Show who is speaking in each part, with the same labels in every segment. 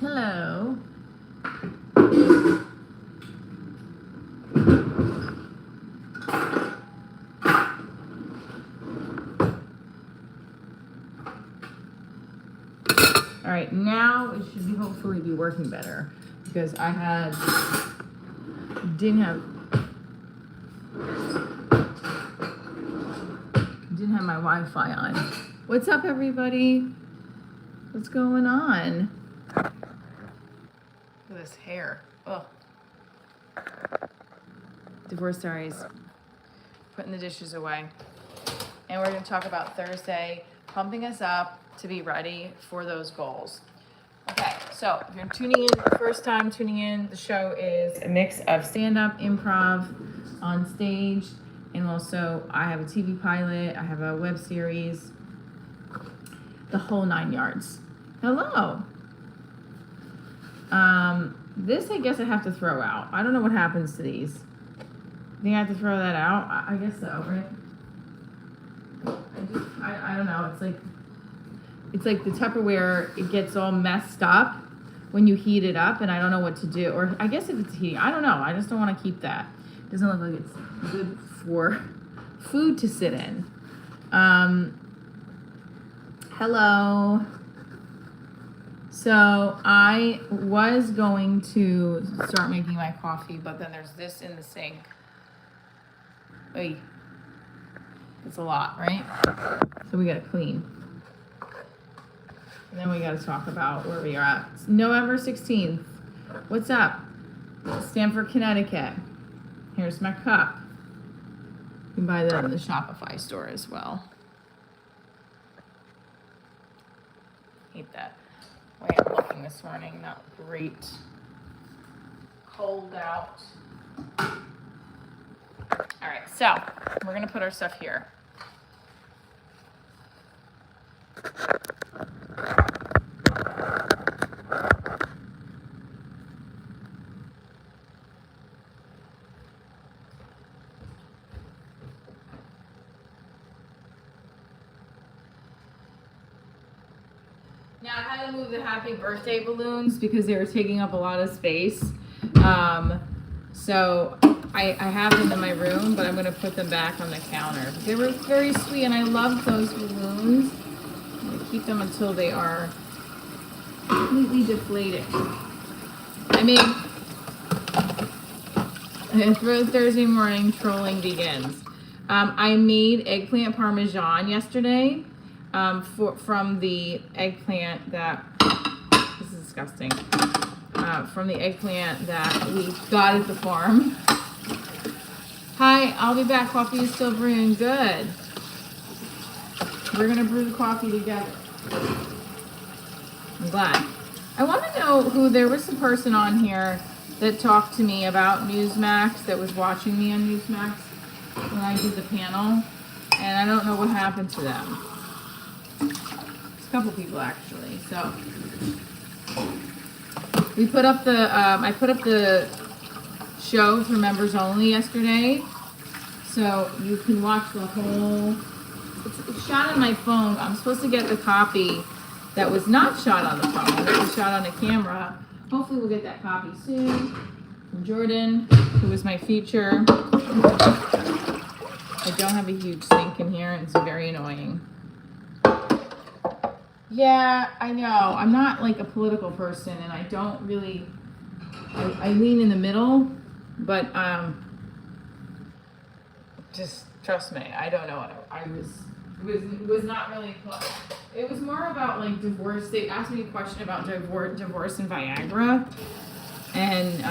Speaker 1: Hello. All right, now it should be hopefully be working better because didn't have my Wi-Fi on. What's up, everybody? What's going on? Look at this hair. Ugh. Divorce Diaries. Putting the dishes away. And we're going to talk about Thursday, pumping us up to be ready for those goals. Okay, so if you're tuning in, first time tuning in, the show is a mix of stand-up, improv, on stage, and also I have a TV pilot, I have a web series, the whole 9 yards. Hello. This I guess I have to throw out. I don't know what happens to these. Think I have to throw that out? I guess so, right? I don't know. It's like the Tupperware, it gets all messed up when you heat it up, and I don't know what to do. Or I guess if it's heating, I don't know. I just don't want to keep that. It doesn't look like it's good for food to sit in. Hello. So I was going to start making my coffee, but then there's this in the sink. Oy. It's a lot, right? So we gotta clean. And then we gotta talk about where we are at. It's November 16th. What's up? Stamford, Connecticut. Here's my cup. You can buy that in the Shopify store as well. Hate that way I'm looking this morning. Not great. Cold out. All right, so we're gonna put our stuff here. Now I had to move the happy birthday balloons because they were taking up a lot of space. So I have them in my room, but I'm going to put them back on the counter. They were very sweet, and I love those balloons. I'm going to keep them until they are completely deflated. I mean, Thursday morning trolling begins. I made eggplant parmesan yesterday from the eggplant that, this is disgusting, from the eggplant that we got at the farm. Hi, I'll be back. Coffee is still brewing. Good. We're going to brew the coffee together. I'm glad. I want to know who, there was a person on here that talked to me about Newsmax, that was watching me on Newsmax when I did the panel, and I don't know what happened to them. It's a couple people actually. So we put up the, I put up the show for members only yesterday, so you can watch the whole, it's shot on my phone. I'm supposed to get the copy that was not shot on the phone, it was shot on a camera. Hopefully we'll get that copy soon from Jordan, who was my feature. I don't have a huge sink in here, it's very annoying. Yeah, I know, I'm not like a political person, and I don't really, I lean in the middle, but just trust me, I don't know what I was not really close. It was more about like divorce. They asked me a question about divorce and Viagra, and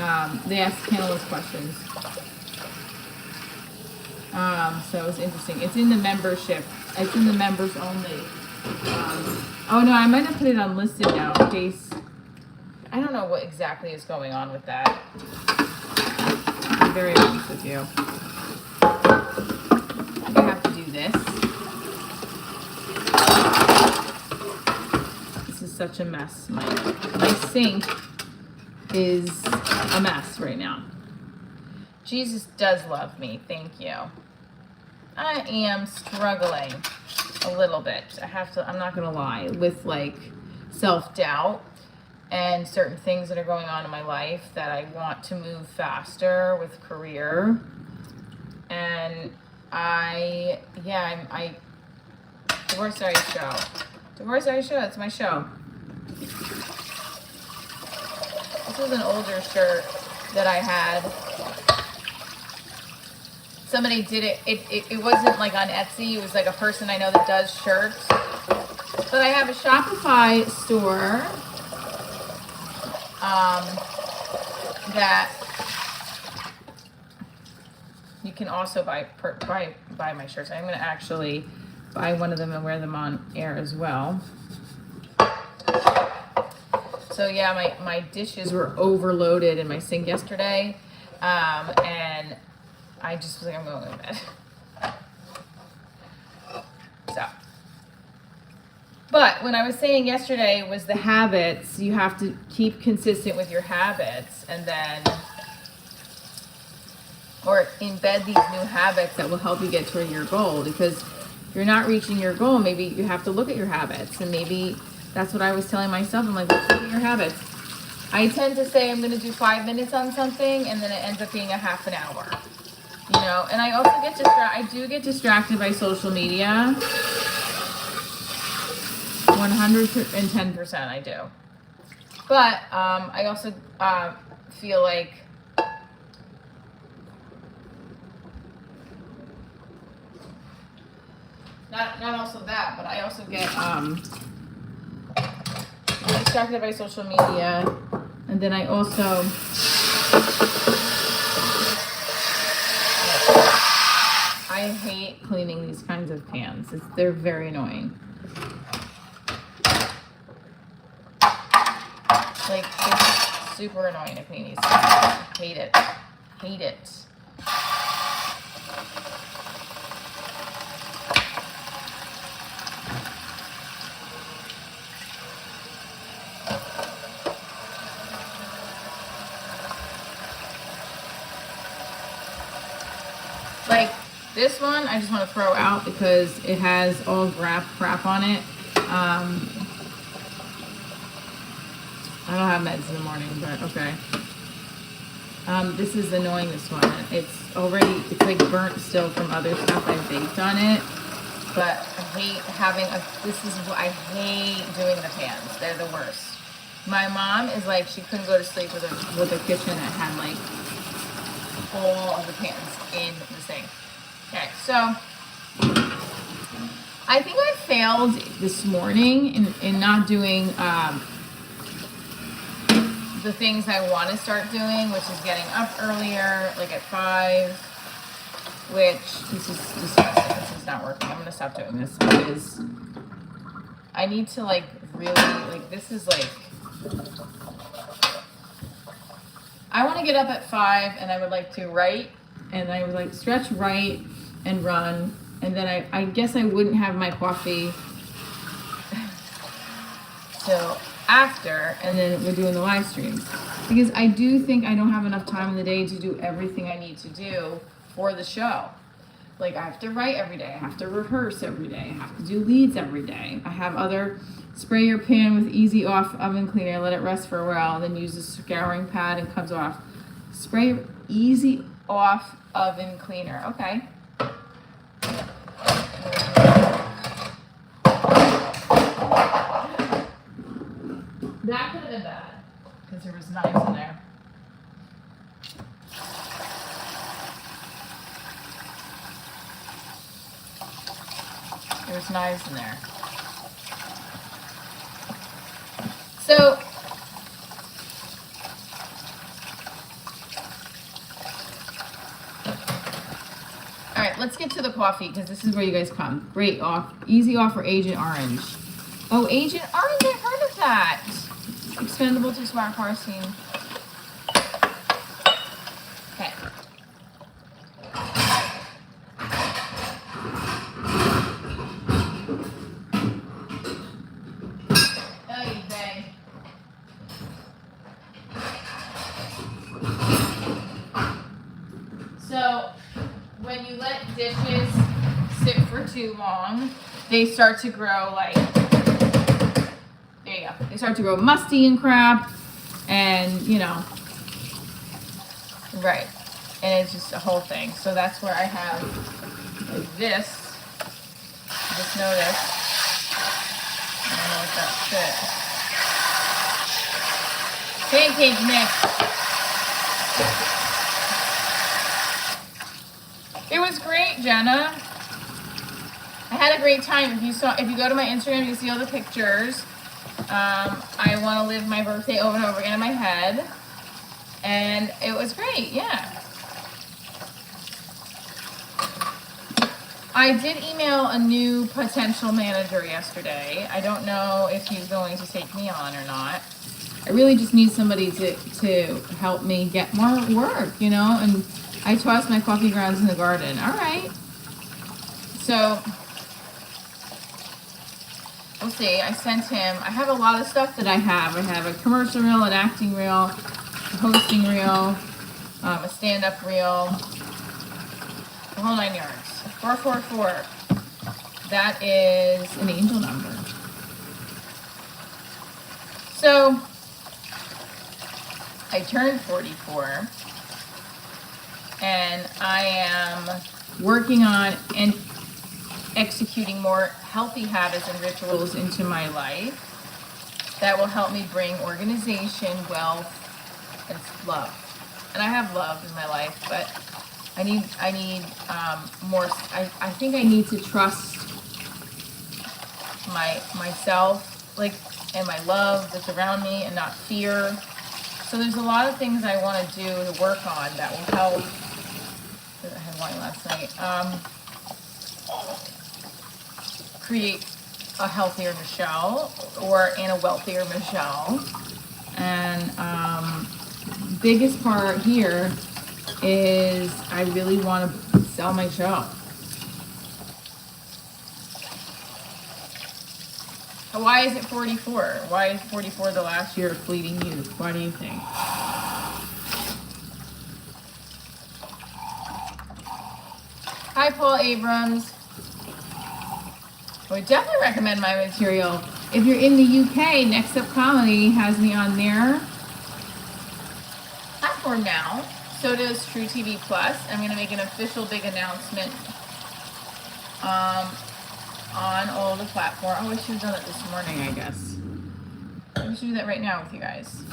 Speaker 1: they asked panelist questions. So it was interesting. It's in the membership. It's in the members only. Oh no, I might have put it on listed now in case. I don't know what exactly is going on with that. To be very honest with you. I have to do this. This is such a mess. My sink is a mess right now. Jesus does love me. Thank you. I am struggling a little bit. I'm not gonna lie, with like self-doubt. and certain things that are going on in my life that I want to move faster with career. And I Divorce Diaries show. Divorce Diaries show, it's my show. This was an older shirt that I had. Somebody did it. It wasn't like on Etsy. It was like a person I know that does shirts. But I have a Shopify store that you can also buy my shirts. I'm gonna actually buy one of them and wear them on air as well. So yeah, my dishes were overloaded in my sink yesterday, and I just was like, I'm going to bed. So, but when I was saying yesterday was the habits, you have to keep consistent with your habits, and then, or embed these new habits that will help you get toward your goal. Because if you're not reaching your goal, maybe you have to look at your habits, and maybe that's what I was telling myself. I'm like, let's look at your habits. I tend to say I'm going to do 5 minutes on something, and then it ends up being a half an hour. You know, and I also get distracted by social media. 110% I do. But I also feel like not also that, but I also get distracted by social media, and then I also I hate cleaning these kinds of pans. They're very annoying. Like, it's super annoying to clean these pans. Hate it. Hate it. Like, this one I just want to throw out because it has all crap on it. I don't have meds in the morning, but okay. This is annoying, this one. It's like burnt still from other stuff I baked on it. But I hate I hate doing the pans. They're the worst. My mom is like, she couldn't go to sleep with a kitchen that had like all of the pans in the sink. Okay, so I think I failed this morning in not doing the things I want to start doing, which is getting up earlier, like at 5, which this is disgusting. This is not working. I'm gonna stop doing this because I need to like really, like, this is like, I want to get up at 5 and I would like to write, and I would like stretch, write, and run, and then I guess I wouldn't have my coffee till after, and then we're doing the live streams, because I do think I don't have enough time in the day to do everything I need to do for the show. Like, I have to write every day, I have to rehearse every day, I have to do leads every day. I have other, spray your pan with easy off oven cleaner, let it rest for a while, then use a scouring pad and comes off. Spray easy off oven cleaner. Okay. That could have been bad because there was knives in there. There's knives in there. So, all right, let's get to the coffee because this is where you guys come. Great off, easy offer, Agent Orange. Oh, Agent Orange, I heard of that. Expendable to smart car scene. Okay. So, when you let dishes sit for too long, they start to grow like, there you go. They they start to grow musty and crap, and you know, right, and it's just a whole thing. So that's where I have like this. Just notice. I don't know if that fit. Pancake mix. It was great, Jenna. I had a great time. If you go to my Instagram, you see all the pictures. I want to live my birthday over and over again in my head, and it was great. Yeah. I did email a new potential manager yesterday. I don't know if he's going to take me on or not. I really just need somebody to help me get more work, you know, and I tossed my coffee grounds in the garden. All right. So, we'll see. I sent him, I have a lot of stuff that I have. I have a commercial reel, an acting reel, a hosting reel, a stand-up reel, the whole 9 yards. 444. That is an angel number. So, I turned 44. And I am working on and executing more healthy habits and rituals into my life that will help me bring organization, wealth, and love. And I have love in my life, but I need more. I think I need to trust myself, like, and my love that's around me, and not fear. So there's a lot of things I want to do to work on that will help. I had wine last night. Create a healthier Michelle and a wealthier Michelle. And biggest part here is I really want to sell my show. Why is it 44? Why is 44 the last year of fleeting youth? Why do you think? Hi, Paul Abrams. I would definitely recommend my material. If you're in the UK, Next Up Comedy has me on their platform now. So does True TV Plus. I'm going to make an official big announcement on all the platform. Oh, I should have done it this morning, I guess. I should do that right now with you guys.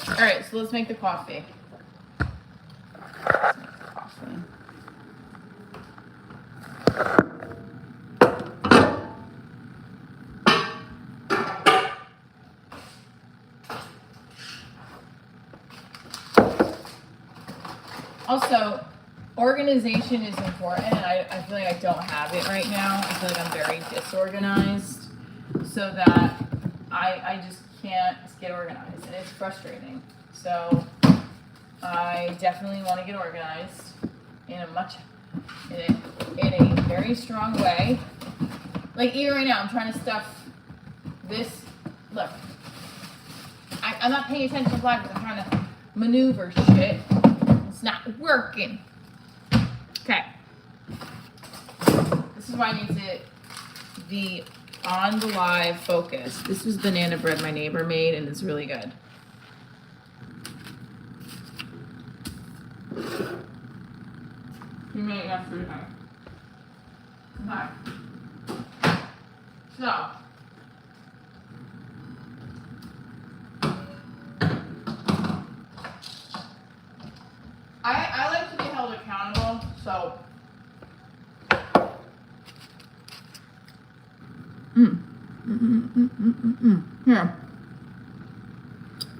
Speaker 1: All right, so let's make the coffee. Also, organization is important, and I feel like I don't have it right now. I feel like I'm very disorganized, so that I just can't get organized, and it's frustrating. So I definitely want to get organized in a very strong way. Like even right now, I'm trying to stuff this. Look, I'm not paying attention to black because I'm trying to maneuver shit. It's not working. Okay. This is why I need to be on the live focus. This was banana bread my neighbor made, and it's really good. You made it yesterday. Okay. So. I like to be held accountable, so here.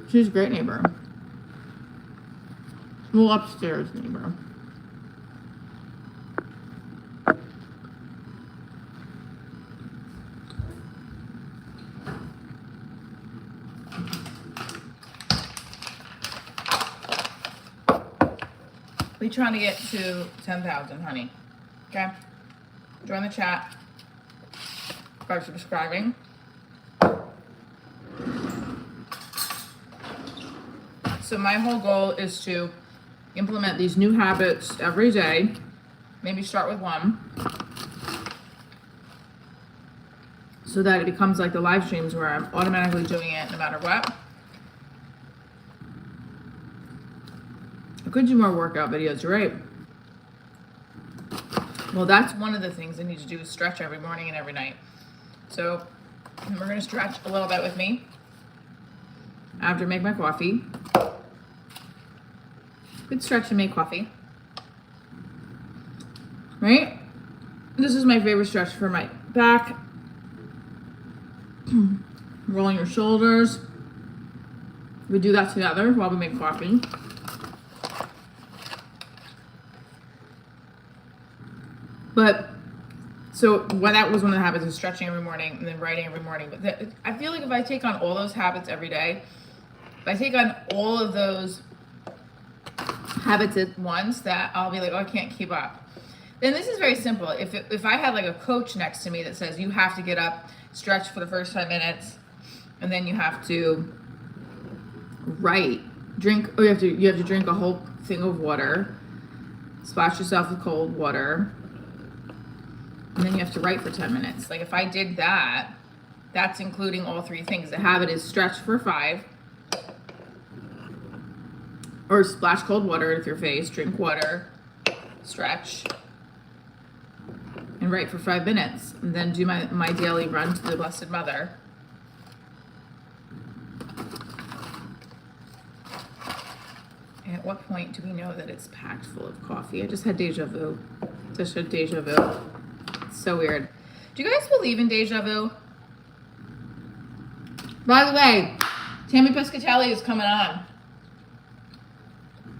Speaker 1: She's a great neighbor. Well, upstairs neighbor. We're trying to get to 10,000, honey. Okay? join the chat by subscribing. So my whole goal is to implement these new habits every day. Maybe start with one, so that it becomes like the live streams where I'm automatically doing it no matter what. I could do more workout videos, you're right. Well, that's one of the things I need to do is stretch every morning and every night. So we're gonna stretch a little bit with me after I make my coffee. Good stretch and make coffee. Right? This is my favorite stretch for my back. Rolling your shoulders. We do that together while we make coffee. But so that was one of the habits, is stretching every morning and then writing every morning. But I feel like if I take on all those habits every day, if I take on all of those habits at once, that I'll be like, oh, I can't keep up. Then this is very simple. If I had like a coach next to me that says you have to get up, stretch for the first 5 minutes, and then you have to write, drink, or you have to drink a whole thing of water, splash yourself with cold water, and then you have to write for 10 minutes. Like if I did that, that's including all 3 things. The habit is stretch for 5, or splash cold water with your face, drink water, stretch, and write for 5 minutes, and then do my daily run to the Blessed Mother. And at what point do we know that it's packed full of coffee? I just had deja vu. Just had deja vu. It's so weird. Do you guys believe in deja vu? By the way, Tammy Piscatelli is coming on.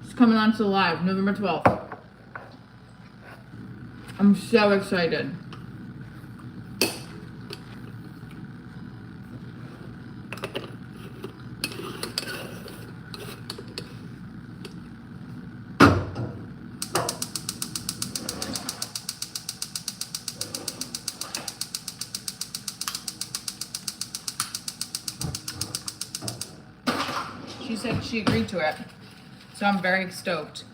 Speaker 1: She's coming on to the live, November 12th. I'm so excited. She said she agreed to it, so I'm very stoked.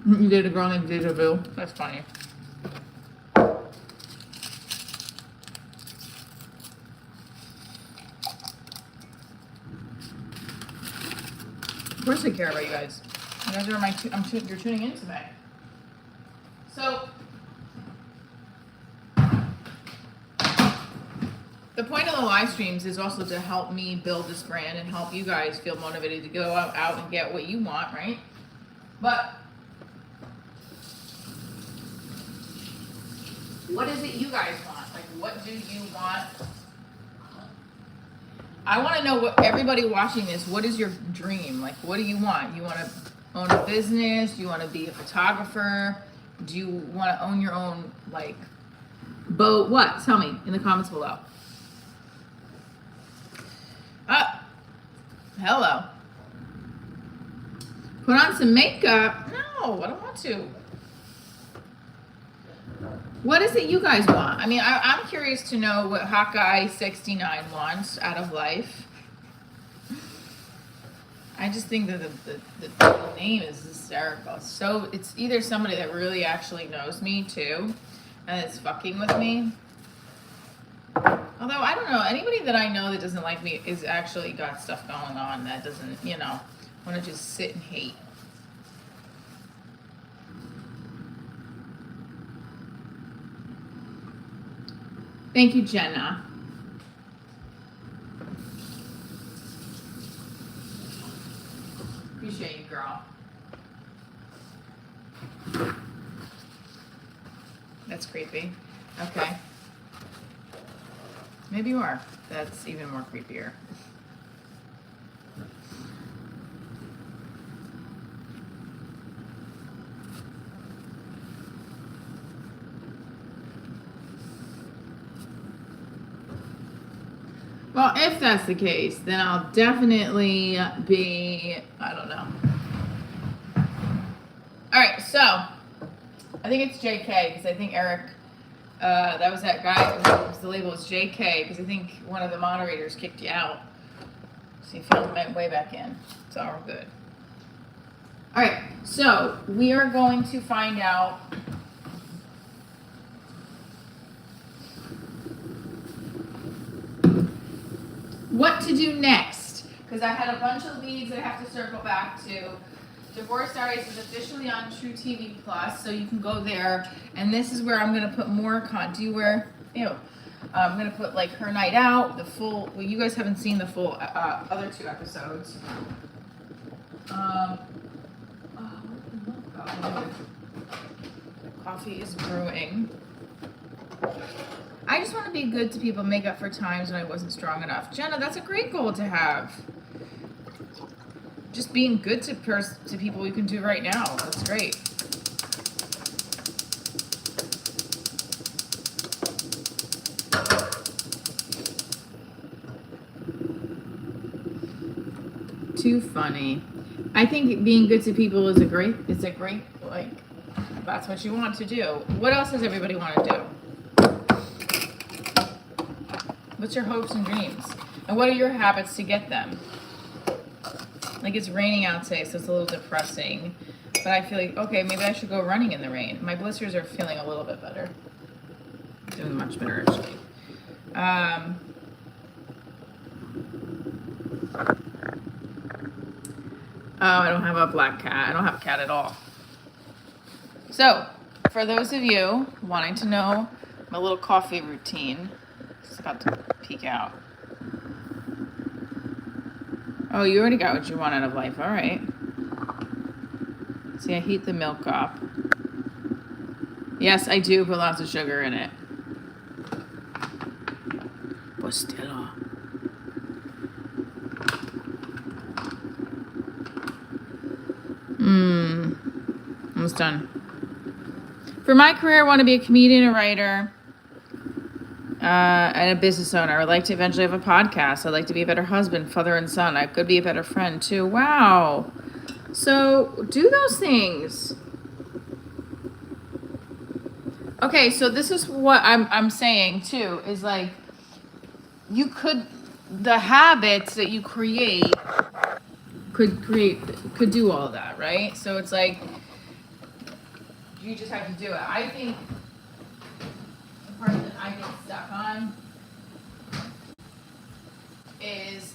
Speaker 1: You did a girl named Deja Vu. That's funny. Of course I care about you guys. You guys are you're tuning in to me. So, the point of the live streams is also to help me build this brand and help you guys feel motivated to go out and get what you want, right? But what is it you guys want? Like, what do you want? I want to know, what everybody watching this, what is your dream? Like, what do you want? You want to own a business? Do you want to be a photographer? Do you want to own your own, like, boat? What? Tell me in the comments below. Hello. Put on some makeup? No, I don't want to. What is it you guys want? I mean, I'm curious to know what Hawkeye 69 wants out of life. I just think that the name is hysterical. So it's either somebody that really actually knows me too, and is fucking with me. Although, I don't know, anybody that I know that doesn't like me is actually got stuff going on that doesn't, want to just sit and hate. Thank you, Jenna. Appreciate you, girl. That's creepy. Okay. Maybe you are. That's even more creepier. Well, Well, if that's the case, then I'll definitely be, I don't know. All right, so I think it's JK because I think Eric, that was that guy the label was JK because I think one of the moderators kicked you out. So you found my way back in. It's all good. All right, so we are going to find out what to do next, because I had a bunch of leads that I have to circle back to. Divorce Diaries is officially on True TV Plus, so you can go there, and this is where I'm going to put more content. I'm going to put like her night out, the full, well, you guys haven't seen the full other 2 episodes. Coffee is brewing. I just want to be good to people, make up for times when I wasn't strong enough. Jenna, that's a great goal to have. Just being good to people you can do right now. That's great. Too funny. I think being good to people is a great, like, that's what you want to do. What else does everybody want to do? What's your hopes and dreams? And what are your habits to get them? Like, it's raining out today, so it's a little depressing. But I feel like, okay, maybe I should go running in the rain. My blisters are feeling a little bit better. Doing much better, actually. Oh, I don't have a black cat. I don't have a cat at all. So, for those of you wanting to know my little coffee routine, it's about to peek out. Oh, you already got what you want out of life. All right. See, I heat the milk up. Yes, I do put lots of sugar in it. Postilla. Almost done. For my career, I want to be a comedian, a writer, and a business owner. I would like to eventually have a podcast. I'd like to be a better husband, father, and son. I could be a better friend too. Wow. So do those things. Okay, so this is what I'm saying too, is like the habits that you create could do all that, right? So it's like you just have to do it. I think the part that I get stuck on is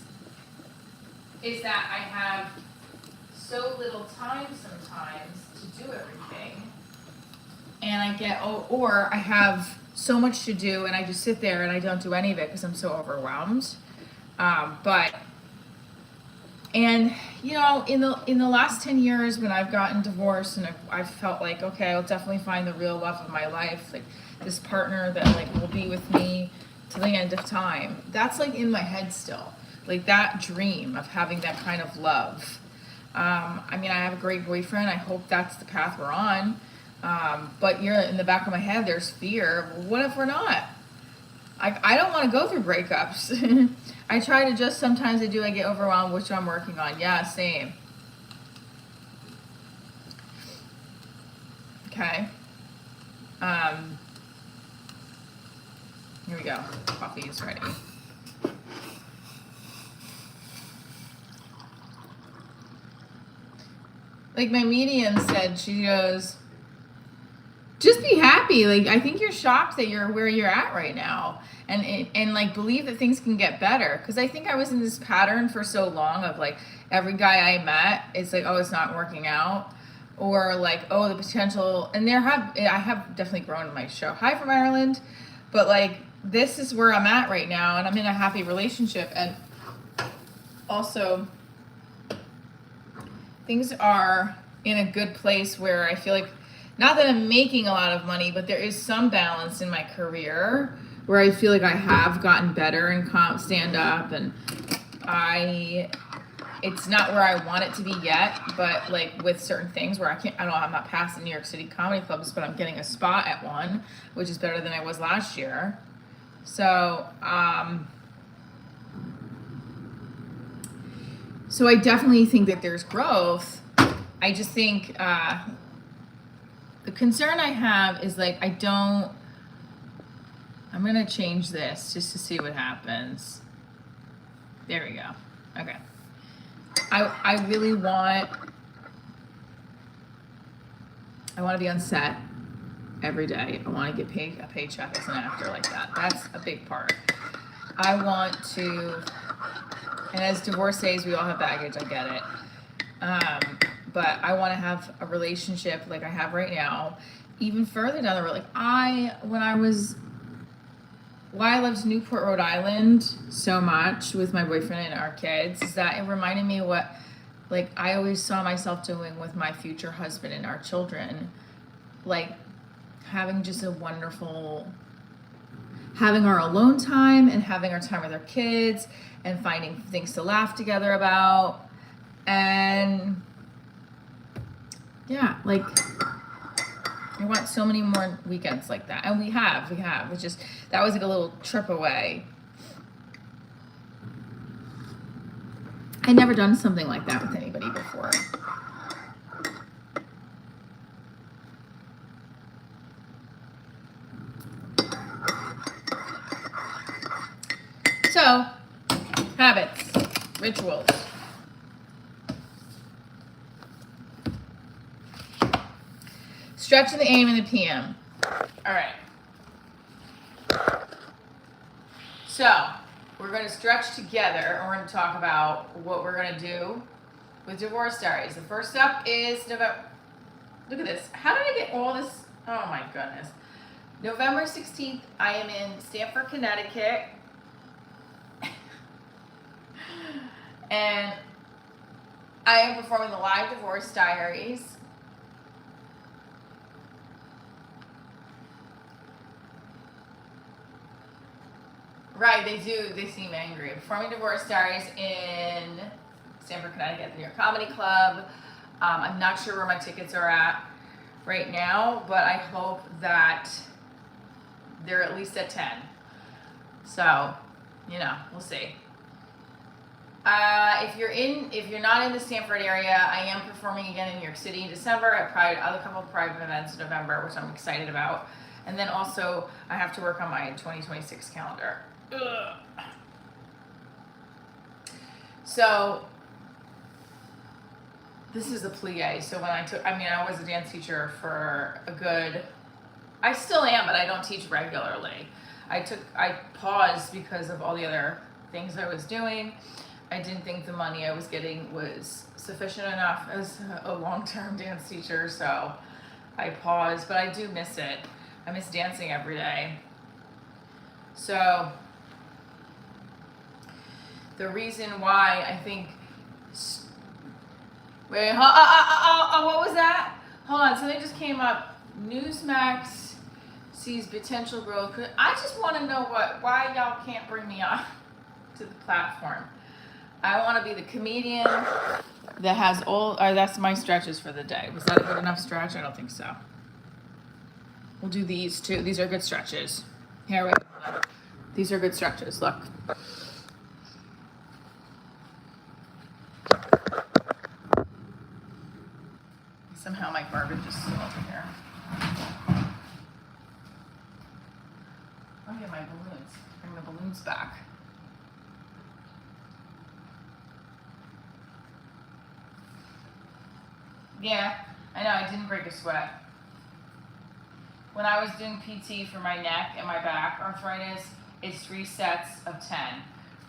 Speaker 1: that I have so little time sometimes to do everything, and or I have so much to do and I just sit there and I don't do any of it because I'm so overwhelmed. And you know, in the last 10 years when I've gotten divorced and I've felt like, okay, I'll definitely find the real love of my life, like this partner that like will be with me to the end of time. That's like in my head still, like that dream of having that kind of love. I mean, I have a great boyfriend. I hope that's the path we're on. But you're in the back of my head, there's fear. What if we're not? I don't want to go through breakups. I try to just, sometimes I get overwhelmed, which I'm working on. Yeah, same. Okay. Here we go. Coffee is ready. Like my medium said, she goes, just be happy. Like, I think you're shocked that you're where you're at right now. And like believe that things can get better. Because I think I was in this pattern for so long of like every guy I met, it's like, oh, it's not working out. Or like, oh, the potential. And I have definitely grown in my show. Hi from Ireland. But like, this is where I'm at right now. And I'm in a happy relationship. And also, things are in a good place where I feel like, not that I'm making a lot of money, but there is some balance in my career where I feel like I have gotten better in stand up, and it's not where I want it to be yet, but like with certain things where I'm not past the New York City comedy clubs, but I'm getting a spot at one, which is better than I was last year. So, So I definitely think that there's growth. I just think the concern I have is like, I'm gonna change this just to see what happens. There we go. Okay. I really want to be on set every day. I want to get paid a paycheck as an actor like that. That's a big part. I want to, and as divorcees, we all have baggage. I get it. But I want to have a relationship like I have right now, even further down the road. Like why I loved Newport, Rhode Island so much with my boyfriend and our kids is that it reminded me what like I always saw myself doing with my future husband and our children, like having just a wonderful, having our alone time and having our time with our kids and finding things to laugh together about. And yeah, like I want so many more weekends like that. And we have. It's just, that was like a little trip away. I'd never done something like that with anybody before. So, habits, rituals. Stretch in the AM and the PM. All right. So, we're going to stretch together and we're going to talk about what we're going to do with Divorce Diaries. The first step is November. Look at this. How did I get all this? Oh my goodness. November 16th, I am in Stamford, Connecticut. And I am performing the live Divorce Diaries. Right, they do. They seem angry. Performing Divorce Diaries in Stamford, Connecticut, at the New York Comedy Club. I'm not sure where my tickets are at right now, but I hope that they're at least at 10. So, we'll see. If you're not in the Stamford area, I am performing again in New York City in December at other couple of private events in November, which I'm excited about. And then also, I have to work on my 2026 calendar. Ugh. So, this is the plie. So when I was a dance teacher for I still am, but I don't teach regularly. I paused because of all the other things I was doing. I didn't think the money I was getting was sufficient enough as a long-term dance teacher, so I paused, but I do miss it. I miss dancing every day. So the reason why I think, what was that? Hold on, something just came up. Newsmax sees potential growth. I just want to know why y'all can't bring me on to the platform. I want to be the comedian that has that's my stretches for the day. Was that a good enough stretch? I don't think so. We'll do these too. These are good stretches. Here we go. These are good stretches. Look. Somehow my garbage is still over here. I'll get my balloons. Bring the balloons back. Yeah, I know, I didn't break a sweat. When I was doing PT for my neck and my back arthritis, it's 3 sets of 10,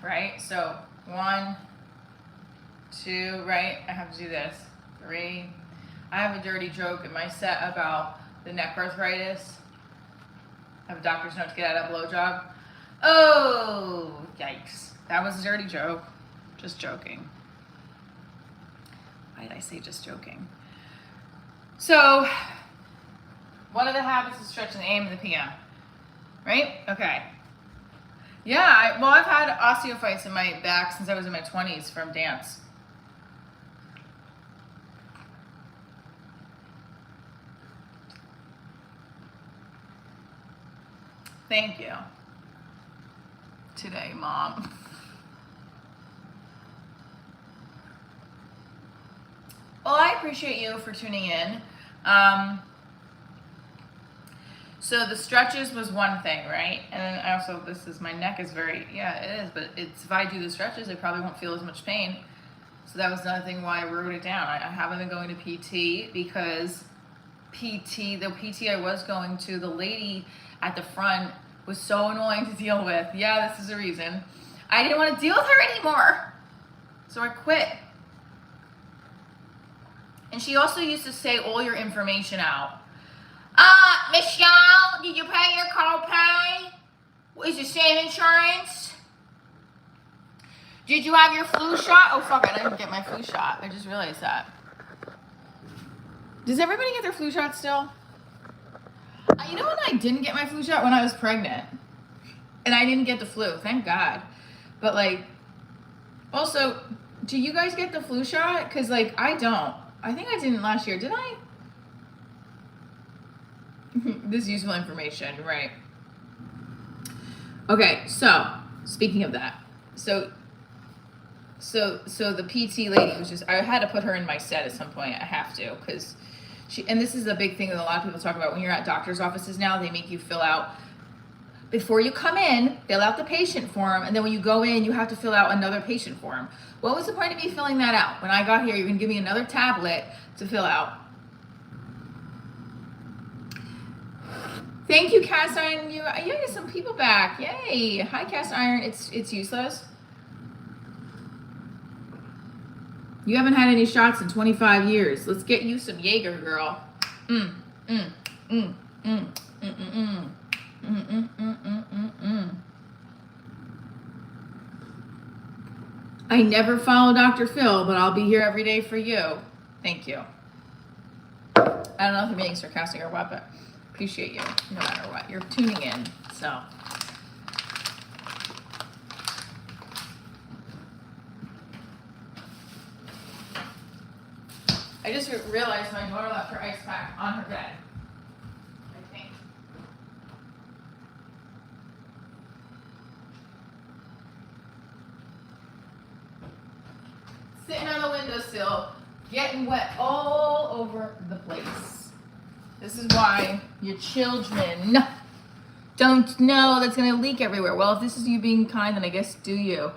Speaker 1: right? So 1, 2, right? I have to do this. 3. I have a dirty joke in my set about the neck arthritis. I have a doctor's note to get out of a blowjob. Oh, yikes. That was a dirty joke. Just joking. Why did I say just joking? So, one of the habits is stretching the AM and the PM, right? Okay. Yeah, I've had osteophytes in my back since I was in my 20s from dance. Thank you. Today, Mom. Well, I appreciate you for tuning in. So the stretches was one thing, right? And then I also, my neck is very, yeah, it is, but it's, if I do the stretches, I probably won't feel as much pain. So that was another thing why I wrote it down. I haven't been going to PT because the PT I was going to, the lady at the front was so annoying to deal with. Yeah, this is the reason. I didn't want to deal with her anymore. So I quit. And she also used to say all your information out. Michelle, did you pay your copay? Is the same insurance? Did you have your flu shot? Oh fuck, I didn't get my flu shot. I just realized that. Does everybody get their flu shot still? You know when I didn't get my flu shot? When I was pregnant. And I didn't get the flu, thank God. But like, also, do you guys get the flu shot? Because like, I don't. I think I didn't last year, did I? This is useful information, right? Okay, so speaking of that, so the PT lady was just, I had to put her in my set at some point. I have to, because and this is a big thing that a lot of people talk about when you're at doctor's offices now. They make you fill out, before you come in, fill out the patient form, and then when you go in, you have to fill out another patient form. What was the point of me filling that out? When I got here, you're gonna give me another tablet to fill out. Thank you, Cast Iron. You get some people back. Yay. Hi, Cast Iron. It's useless. You haven't had any shots in 25 years. Let's get you some Jaeger, girl. I never follow Dr. Phil, but I'll be here every day for you. Thank you. I don't know if you're being sarcastic or what, but appreciate you no matter what. You're tuning in, so. I just realized my daughter left her ice pack on her bed, I think. Sitting on the windowsill, getting wet all over the place. This is why your children don't know that's gonna leak everywhere. Well, if this is you being kind, then I guess do you.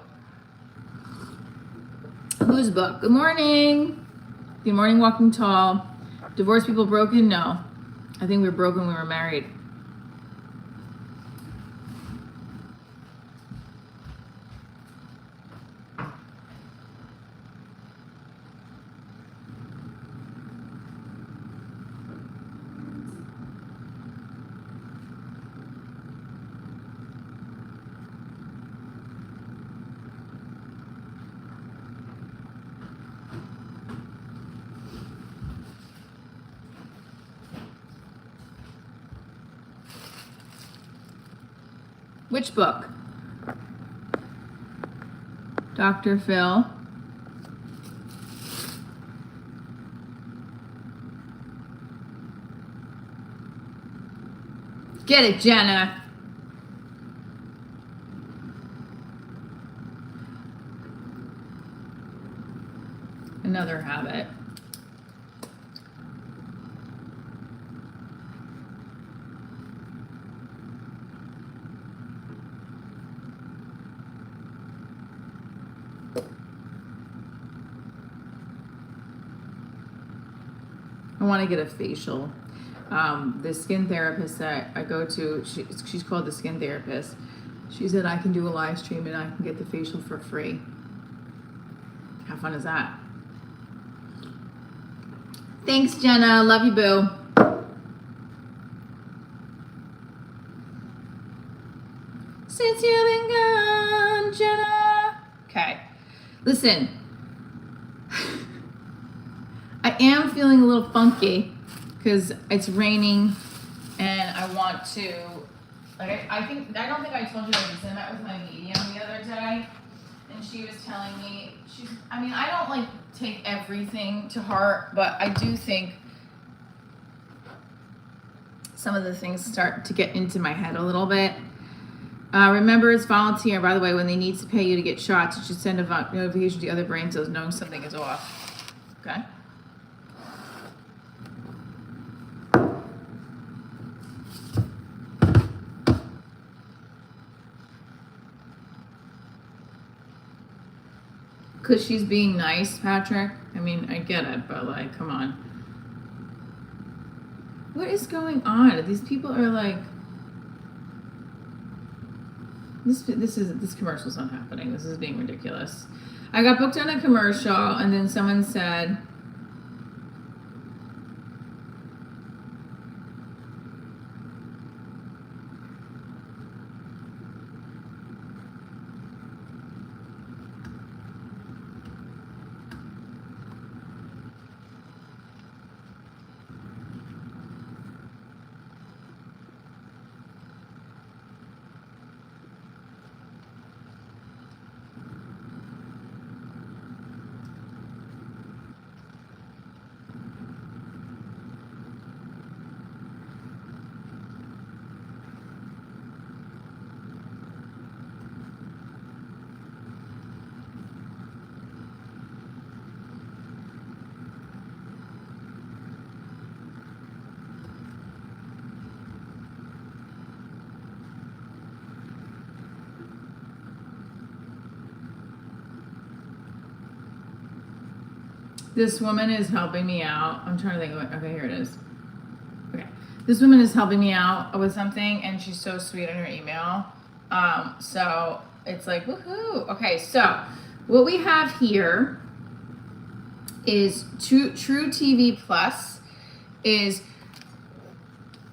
Speaker 1: Whose book? Good morning. Good morning, Walking Tall. Divorced people broken? No. I think we were broken when we were married. Which book? Dr. Phil. Get it, Jenna. Another habit. I want to get a facial. The skin therapist that I go to, she's called the Skin Therapist. She said I can do a live stream and I can get the facial for free. How fun is that? Thanks, Jenna. Love you, boo. Since you've been gone, Jenna. Okay. Listen. I am feeling a little funky because it's raining and I want to, like, I don't think I told you this. I met with my medium the other day and she was telling me, I don't like take everything to heart, but I do think some of the things start to get into my head a little bit. Remember, it's volunteer. By the way, when they need to pay you to get shots, you should send a notification to the other brain cells knowing something is off. Okay? Because she's being nice, Patrick. I mean, I get it, but like, come on. What is going on? These people are like, this commercial's not happening. This is being ridiculous. I got booked on a commercial, and then someone said, this woman is helping me out. I'm trying to think of it. Okay, here it is. Okay. This woman is helping me out with something, and she's so sweet in her email. So it's like, woohoo. Okay, so what we have here is True TV Plus is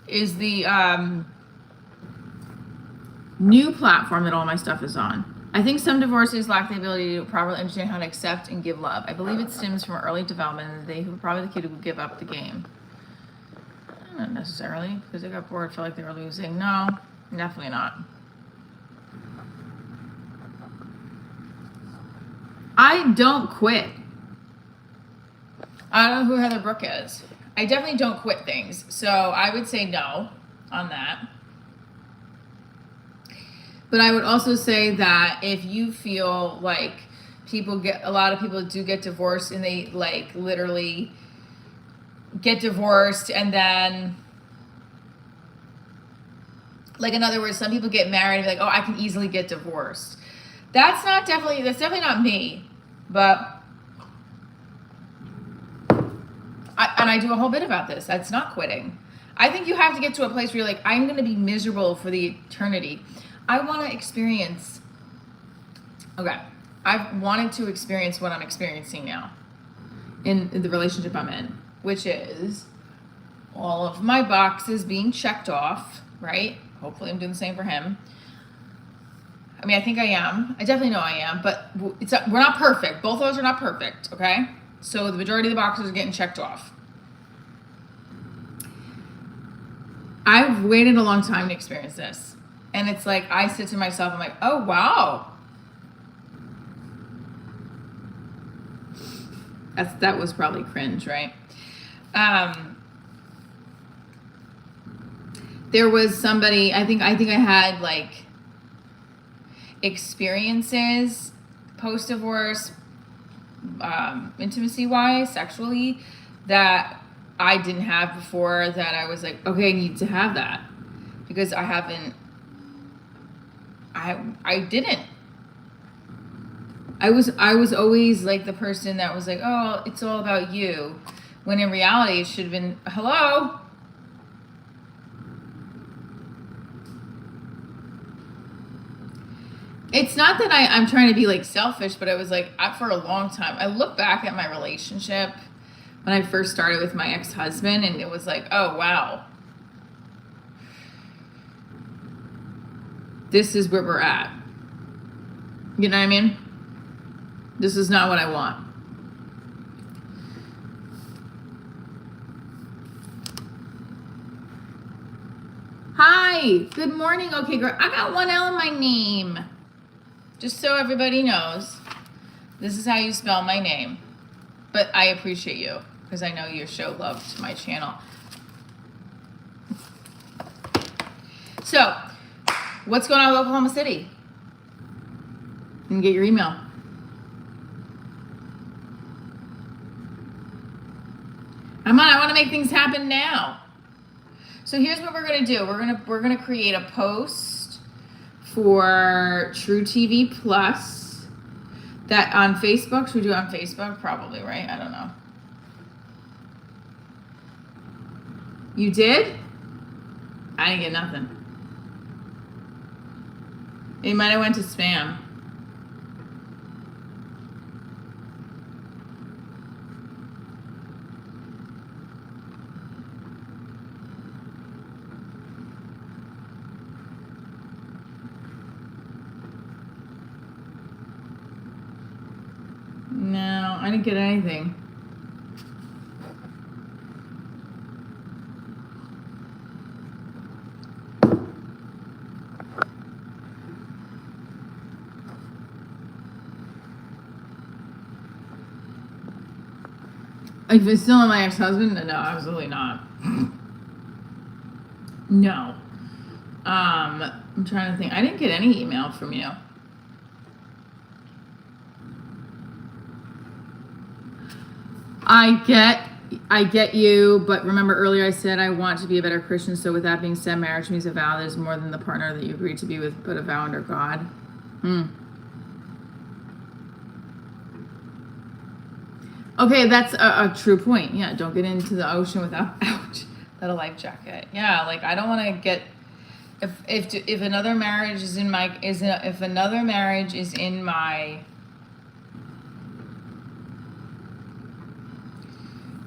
Speaker 1: the new platform that all my stuff is on. I think some divorcees lack the ability to properly understand how to accept and give love. I believe it stems from early development, and they who probably the kid who would give up the game. Not necessarily, because they got bored, felt like they were losing. No, definitely not. I don't quit. I don't know who Heather Brooke is. I definitely don't quit things, so I would say no on that. But I would also say that if you feel like a lot of people do get divorced, and they like literally get divorced, and then, like, in other words, some people get married and be like, oh, I can easily get divorced. That's definitely not me. But I do a whole bit about this. That's not quitting. I think you have to get to a place where you're like, I'm going to be miserable for the eternity. I want to experience, I've wanted to experience what I'm experiencing now in the relationship I'm in, which is all of my boxes being checked off, right? Hopefully I'm doing the same for him. I mean, I think I am. I definitely know I am, but we're not perfect. Both of us are not perfect, okay? So the majority of the boxes are getting checked off. I've waited a long time to experience this. And it's like, I sit to myself, I'm like, oh, wow. That was probably cringe, right? There was somebody, I think I had like experiences post-divorce, intimacy-wise, sexually, that I didn't have before, that I was like, okay, I need to have that. Because I didn't. I was always like the person that was like, oh, it's all about you. When in reality, it should have been, hello? It's not that I'm trying to be like selfish, but I was like, for a long time, I look back at my relationship when I first started with my ex-husband, and it was like, oh, wow. This is where we're at. You know what I mean? This is not what I want. Hi, good morning. Okay, girl, I got one L in my name. Just so everybody knows, this is how you spell my name. But I appreciate you, because I know you show love to my channel. So, what's going on with Oklahoma City? You can get your email. I want to make things happen now. So here's what we're gonna do. We're gonna create a post for True TV Plus That on Facebook? Should we do it on Facebook? Probably, right? I don't know. You did? I didn't get nothing. It might have went to spam. No, I didn't get anything. If it's still on my ex-husband, no, absolutely not. No. I'm trying to think. I didn't get any email from you. I get you, but remember earlier I said I want to be a better Christian. So with that being said, marriage means a vow that is more than the partner that you agreed to be with, but a vow under God. Okay, that's a true point. Yeah, don't get into the ocean without a life jacket. Yeah, like I don't want to get if another marriage is in my if another marriage is in my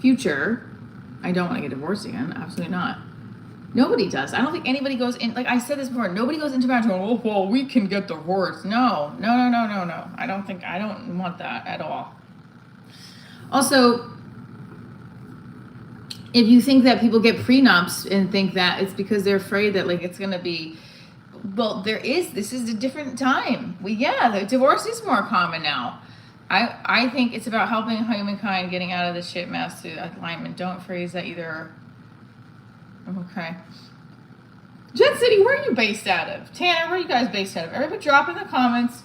Speaker 1: future, I don't want to get divorced again. Absolutely not. Nobody does. I don't think anybody goes in, like I said this before, nobody goes into marriage going, oh, well, we can get divorced. No. I don't want that at all. Also, if you think that people get prenups and think that it's because they're afraid that like it's going to be, well, this is a different time. The divorce is more common now. I think it's about helping humankind getting out of the shit mess through alignment. Don't phrase that either. Okay. Jen City, where are you based out of? Tanner, where are you guys based out of? Everybody drop in the comments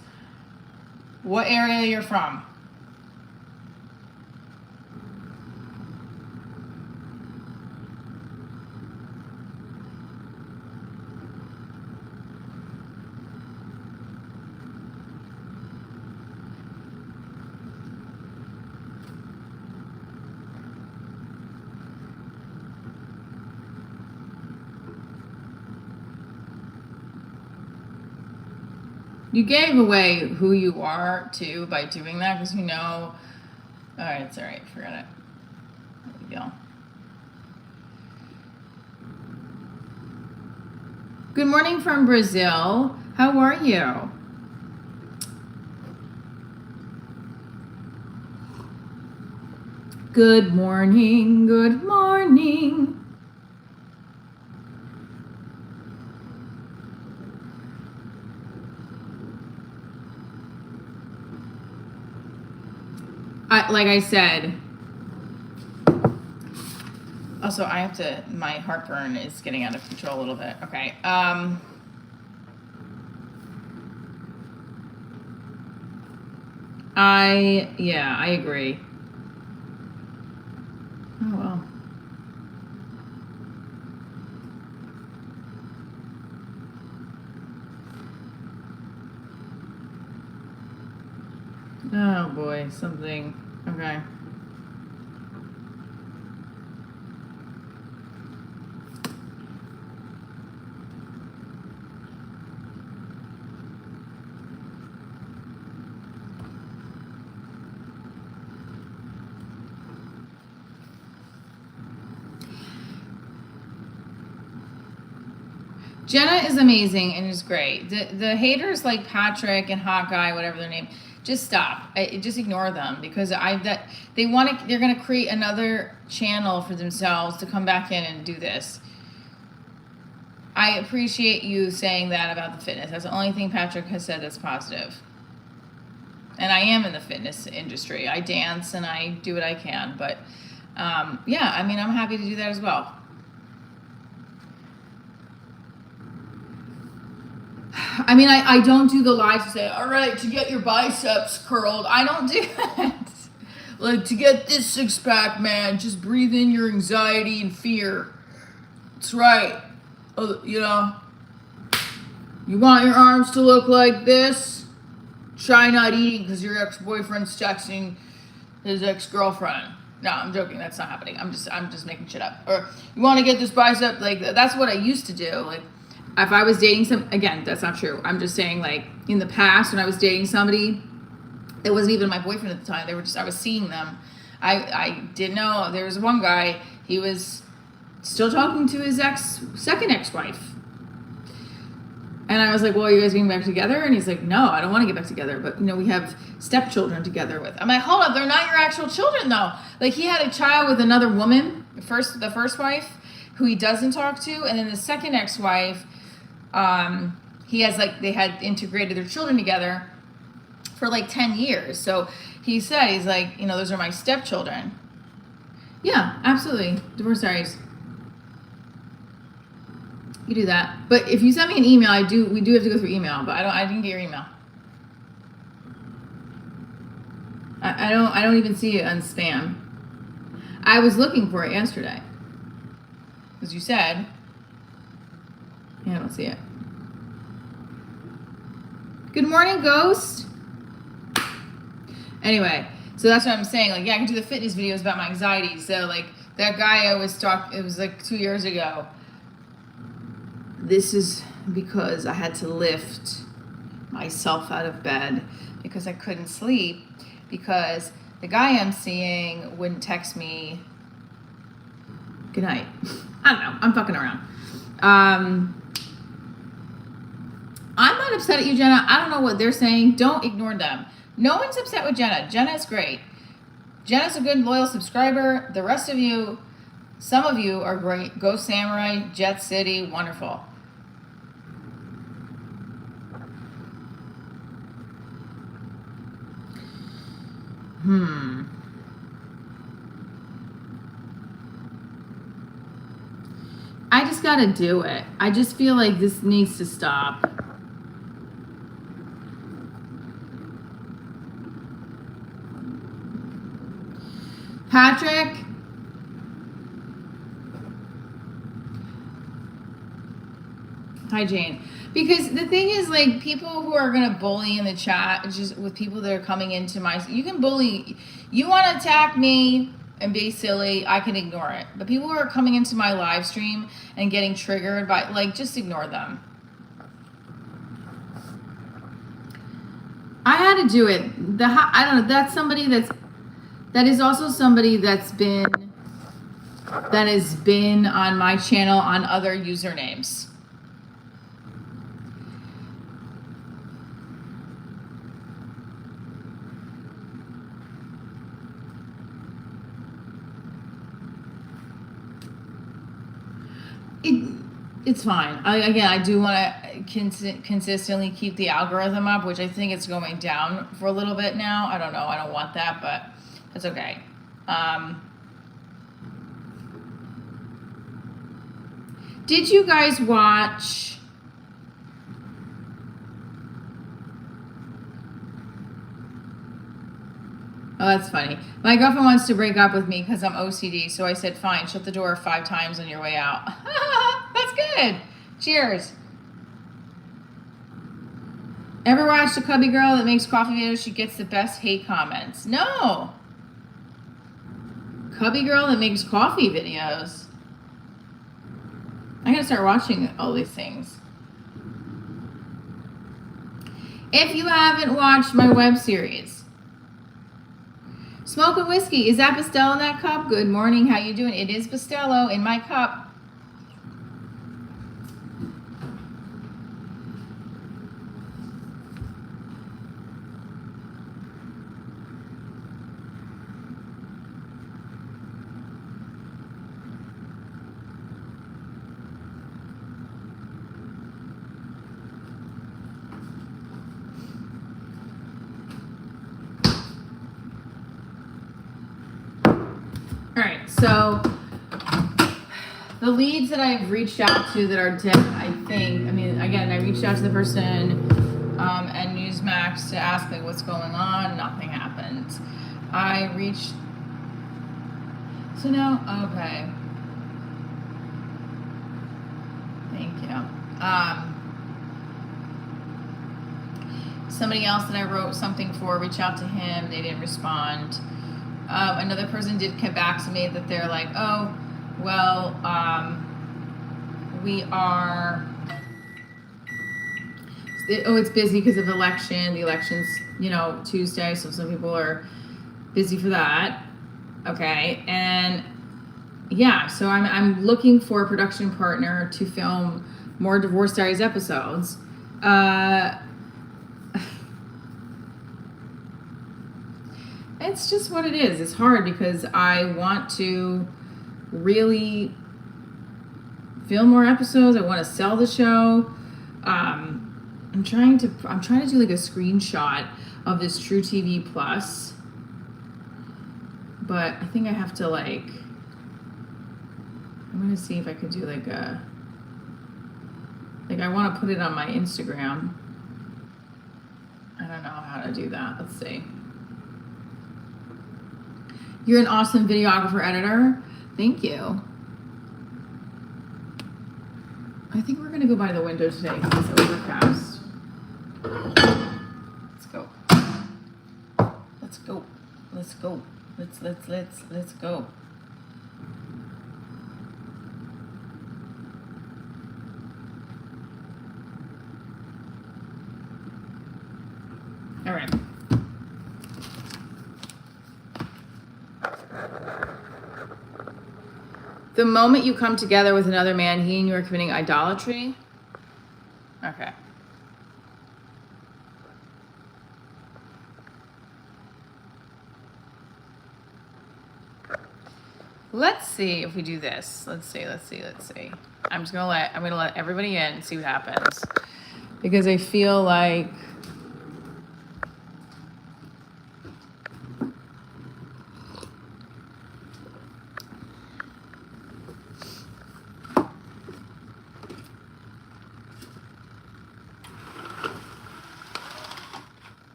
Speaker 1: what area you're from. You gave away who you are, too, by doing that, because you know... Alright, it's alright. Forget it. There we go. Good morning from Brazil. How are you? Good morning, good morning. Like I said, also I have to, my heartburn is getting out of control a little bit. Okay. I agree. Oh, well. Oh boy, something. Okay. Jenna is amazing and is great. The haters like Patrick and Hawkeye, whatever their name, just stop. Just ignore them because they're gonna create another channel for themselves to come back in and do this. I appreciate you saying that about the fitness. That's the only thing Patrick has said that's positive. And I am in the fitness industry. I dance and I do what I can, but yeah, I mean, I'm happy to do that as well. I mean, I don't do the live to say, all right, to get your biceps curled. I don't do that. Like, to get this six-pack, man, just breathe in your anxiety and fear. That's right. You know, you want your arms to look like this? try not eating because your ex-boyfriend's texting his ex-girlfriend. No, I'm joking. That's not happening. I'm just making shit up. Or you want to get this bicep? Like, that's what I used to do. Like, if I was dating again, that's not true. I'm just saying, like, in the past when I was dating somebody, it wasn't even my boyfriend at the time. I was seeing them. I didn't know. There was one guy, he was still talking to his second ex-wife. And I was like, well, are you guys getting back together? And he's like, no, I don't want to get back together. But, we have stepchildren together with. I'm like, hold up, they're not your actual children, though. Like, he had a child with another woman, the first wife, who he doesn't talk to. And then the second ex-wife, he has, like, they had integrated their children together for, like, 10 years. So he said, he's like, those are my stepchildren. Yeah, absolutely. Divorce Diaries. You do that. But if you send me an email, we do have to go through email, but I didn't get your email. I don't even see it on spam. I was looking for it yesterday. As you said. Yeah, I don't see it. Good morning, Ghost. Anyway, so that's what I'm saying. Like, yeah, I can do the fitness videos about my anxiety. So, like, that guy I was talking, it was like 2 years ago. This is because I had to lift myself out of bed because I couldn't sleep because the guy I'm seeing wouldn't text me good night. I don't know. I'm fucking around. I'm not upset at you, Jenna. I don't know what they're saying. Don't ignore them. No one's upset with Jenna. Jenna is great. Jenna's a good, loyal subscriber. The rest of you, some of you are great. Ghost Samurai, Jet City, wonderful. I just gotta do it. I just feel like this needs to stop. Patrick? Hi, Jane. Because the thing is, like, people who are going to bully in the chat, just with people that are coming into you can bully. You want to attack me and be silly, I can ignore it. But people who are coming into my live stream and getting triggered by, like, just ignore them. I had to do it. I don't know, that's somebody that is also somebody that has been on my channel on other usernames. It's fine. I do want to consistently keep the algorithm up, which I think it's going down for a little bit now. I don't know. I don't want that, but that's okay. Did you guys watch? Oh, that's funny. My girlfriend wants to break up with me because I'm OCD, so I said, fine, shut the door 5 times on your way out. That's good. Cheers. Ever watched a cubby girl that makes coffee videos? She gets the best hate comments. No. Cubby girl that makes coffee videos. I gotta start watching all these things. If you haven't watched my web series, Smoking Whiskey, is that Bustelo in that cup? Good morning, how you doing? It is Bustelo in my cup. So the leads that I've reached out to that are dead, I think, again, I reached out to the person at Newsmax to ask, like, what's going on. Nothing happened. I reached, so now, okay. Thank you. Somebody else that I wrote something for, reached out to him, they didn't respond. Another person did come back to me that they're like, oh, well, we are, oh, it's busy because of election. The election's, Tuesday, so some people are busy for that. Okay, and yeah, so I'm looking for a production partner to film more Divorce Diaries episodes. It's just what it is. It's hard because I want to really film more episodes. I want to sell the show. I'm trying to do like a screenshot of this True TV Plus, but I think I have to I'm gonna see if I could do I want to put it on my Instagram. I don't know how to do that. Let's see. You're an awesome videographer editor. Thank you. I think we're gonna go by the window today because it's overcast. Let's go. Let's go. Let's go. Let's go. All right. The moment you come together with another man, he and you are committing idolatry. Okay. Let's see if we do this. Let's see. I'm gonna let everybody in and see what happens. Because I feel like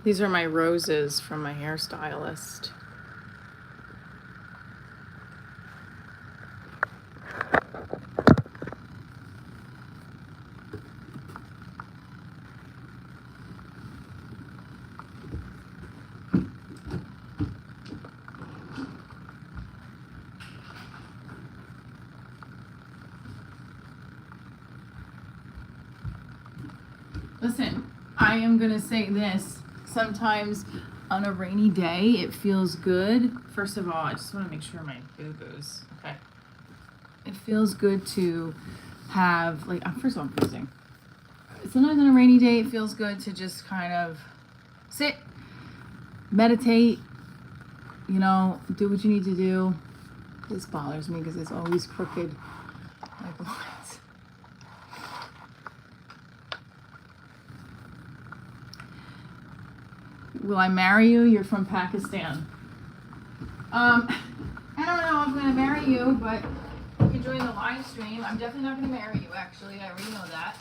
Speaker 1: these are my roses from my hairstylist. Listen, I am gonna say this. Sometimes on a rainy day, it feels good. First of all, I just want to make sure my boo-boos. Okay. It feels good to have, first of all, I'm freezing. Sometimes on a rainy day, it feels good to just kind of sit, meditate, do what you need to do. This bothers me because it's always crooked. Like what? Will I marry you? You're from Pakistan. I don't know if I'm going to marry you, but you can join the live stream. I'm definitely not going to marry you, actually. I already know that.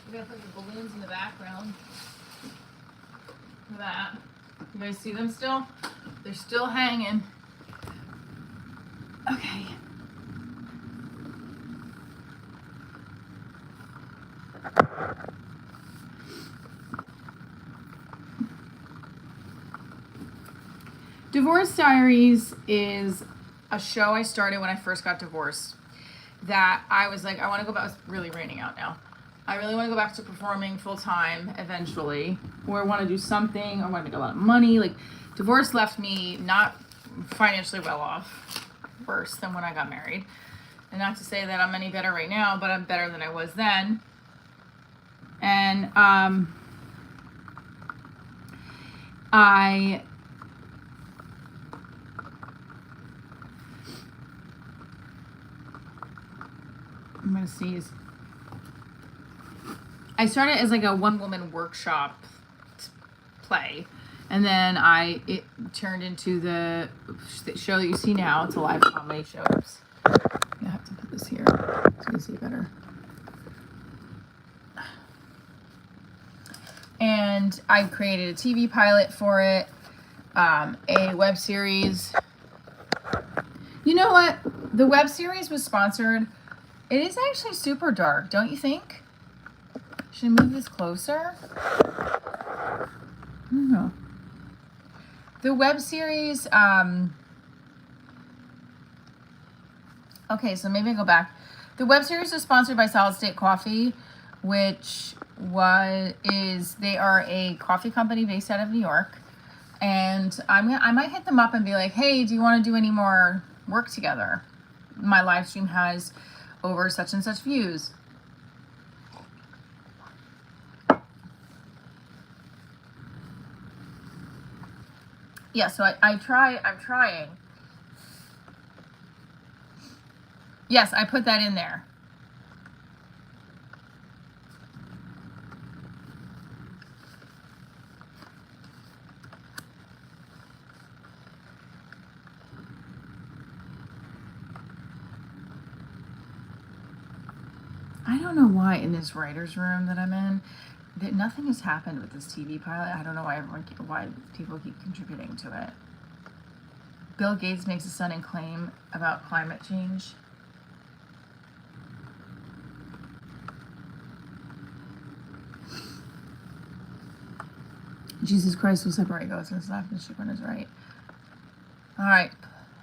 Speaker 1: We're going to put the balloons in the background for that. You guys see them still? They're still hanging. Okay. Divorce Diaries is a show I started when I first got divorced that I was like, I want to go back. It's really raining out now. I really want to go back to performing full time eventually, or I want to do something, or I want to make a lot of money. Divorce left me not financially well off, worse than when I got married. And not to say that I'm any better right now, but I'm better than I was then. And I'm gonna see. I started as a one-woman workshop play, and then it turned into the show that you see now. It's a live comedy show. Oops. I have to put this here so you can see better. And I created a TV pilot for it, a web series. You know what? The web series was sponsored. It is actually super dark, don't you think? Should I move this closer? I don't know. The web series, okay, so maybe I go back. The web series is sponsored by Solid State Coffee, which they are a coffee company based out of New York. And I might hit them up and be like, hey, do you want to do any more work together? My live stream has over such and such views. Yeah, so I'm trying. Yes, I put that in there. I don't know why in this writer's room that I'm in, that nothing has happened with this TV pilot. I don't know why people keep contributing to it. Bill Gates makes a stunning claim about climate change. Jesus Christ will separate goats and left and sheep on his right. All right,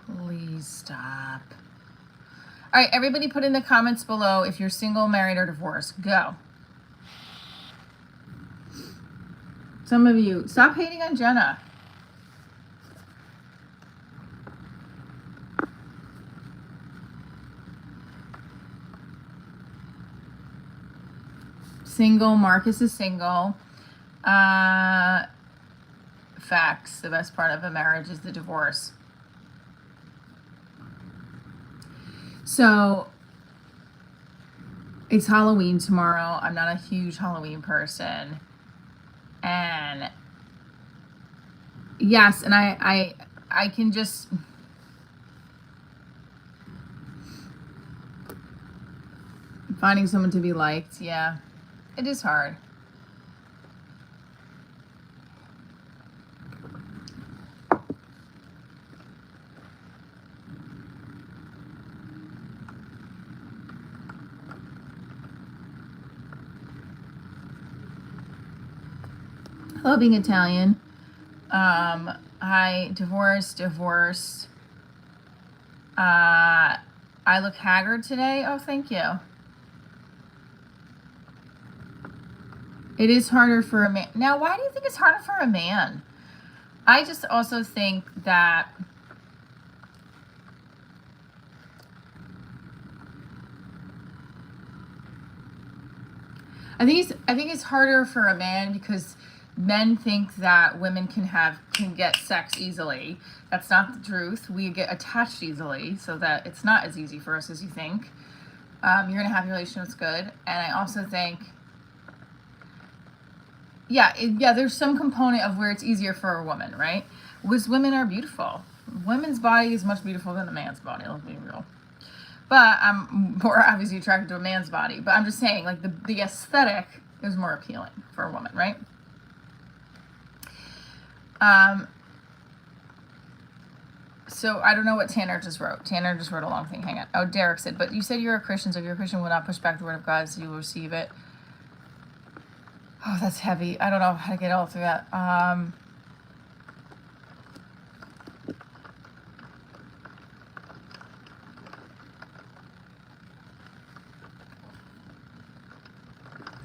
Speaker 1: please stop. All right, everybody put in the comments below if you're single, married, or divorced. Go. Some of you, stop hating on Jenna. Single, Marcus is single. Facts, the best part of a marriage is the divorce. So, it's Halloween tomorrow. I'm not a huge Halloween person. And yes, and I can just finding someone to be liked. Yeah, it is hard. Hello, being Italian. I divorced. I look haggard today. Oh, thank you. It is harder for a man. Now, why do you think it's harder for a man? I just also think that I think it's harder for a man because men think that women can get sex easily. That's not the truth. We get attached easily, so that it's not as easy for us as you think. You're gonna have your relationship's good, and I also think, yeah, there's some component of where it's easier for a woman, right? Because women are beautiful. Women's body is much beautiful than a man's body. Let's be real. But I'm more obviously attracted to a man's body. But I'm just saying, like, the aesthetic is more appealing for a woman, right? So I don't know what Tanner just wrote. Tanner just wrote a long thing. Hang on. Oh, Derek said, but you said you're a Christian, so if you're a Christian, will not push back the word of God, so you will receive it. Oh, that's heavy. I don't know how to get all through that.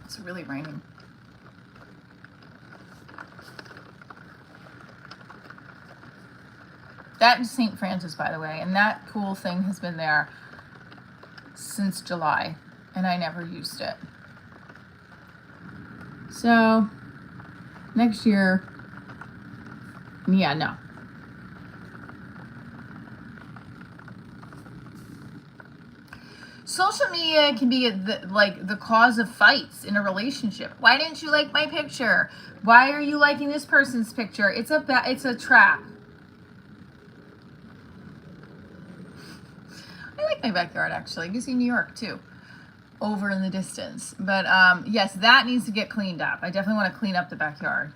Speaker 1: It's really raining. That is St. Francis, by the way, and that cool thing has been there since July, and I never used it. So, next year, yeah, no. Social media can be the cause of fights in a relationship. Why didn't you like my picture? Why are you liking this person's picture? It's a trap. I like my backyard, actually. You can see New York, too, over in the distance. But, yes, that needs to get cleaned up. I definitely want to clean up the backyard.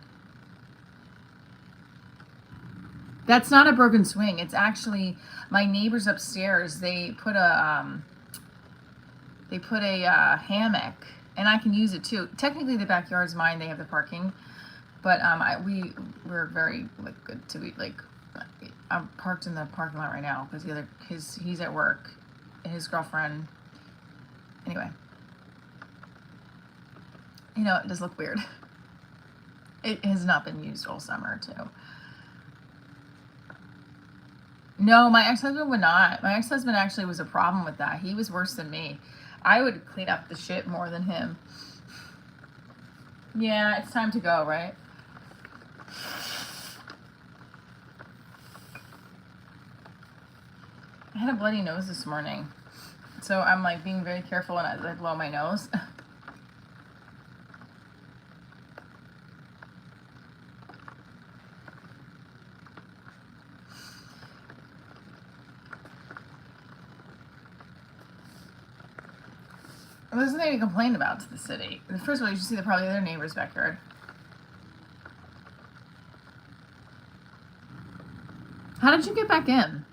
Speaker 1: That's not a broken swing. It's actually my neighbors upstairs. They put a hammock And I can use it too. Technically the backyard's mine, they have the parking. But we're very like good to be like I'm parked in the parking lot right now because he's at work and his girlfriend. Anyway, you know, it does look weird. It has not been used all summer too. No, my ex-husband would not. My ex-husband actually was a problem with that. He was worse than me. I would clean up the shit more than him. Yeah, it's time to go, right? I had a bloody nose this morning. So I'm like being very careful when I blow my nose. There's nothing to complain about to the city. First of all, you should see probably their neighbor's backyard. How did you get back in?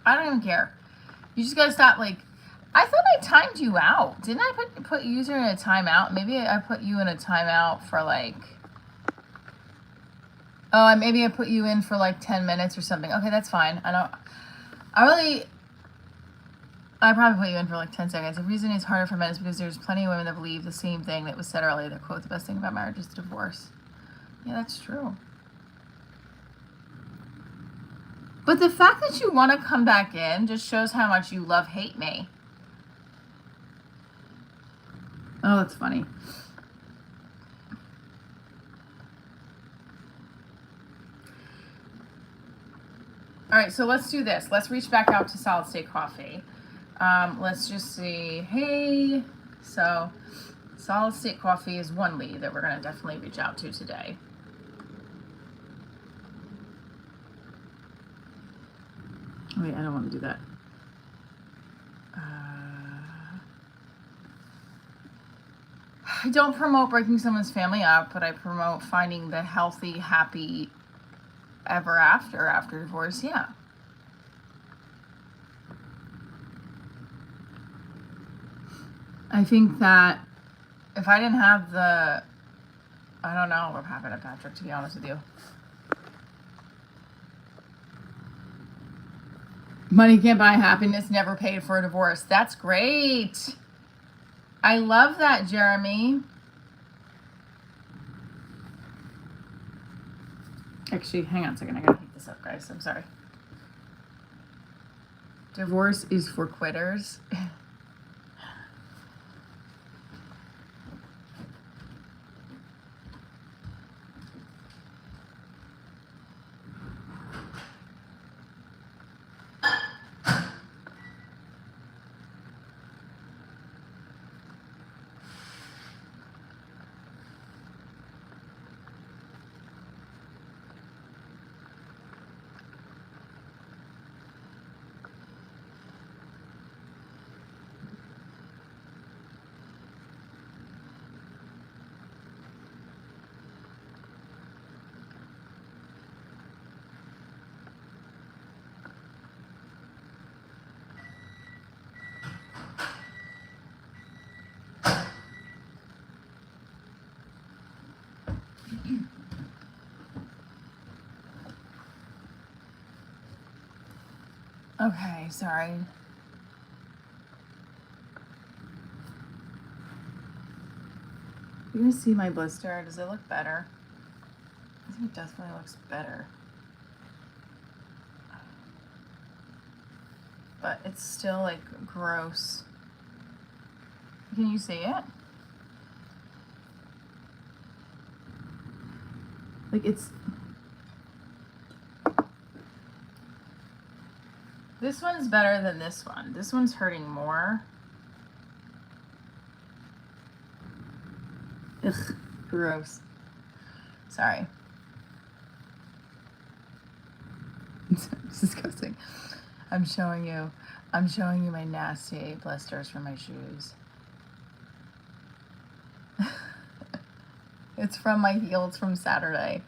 Speaker 1: I don't even care. You just gotta stop, like, I thought I timed you out. Didn't I put user in a timeout? Maybe I put you in a timeout for like, oh, maybe I put you in for like 10 minutes or something. Okay, that's fine. I probably put you in for like 10 seconds. The reason it's harder for men is because there's plenty of women that believe the same thing that was said earlier. That quote, the best thing about marriage is divorce. Yeah, that's true. But the fact that you want to come back in just shows how much you hate me. Oh, that's funny. All right, so let's do this. Let's reach back out to Solid State Coffee. Let's just see. Hey, so Solid State Coffee is one lead that we're going to definitely reach out to today. Wait, I don't want to do that. I don't promote breaking someone's family up, but I promote finding the healthy, happy ever after divorce. Yeah. I think that if I didn't have I don't know what happened to Patrick, to be honest with you. Money can't buy happiness, never paid for a divorce. That's great. I love that, Jeremy. Actually, hang on a second. I gotta heat this up, guys. I'm sorry. Divorce is for quitters. Okay, sorry. You guys see my blister? Does it look better? I think it definitely looks better. But it's still like gross. Can you see it? Like it's... This one's better than this one. This one's hurting more. Ugh, gross. Sorry. It's disgusting. I'm showing you my nasty blisters from my shoes. It's from my heels from Saturday.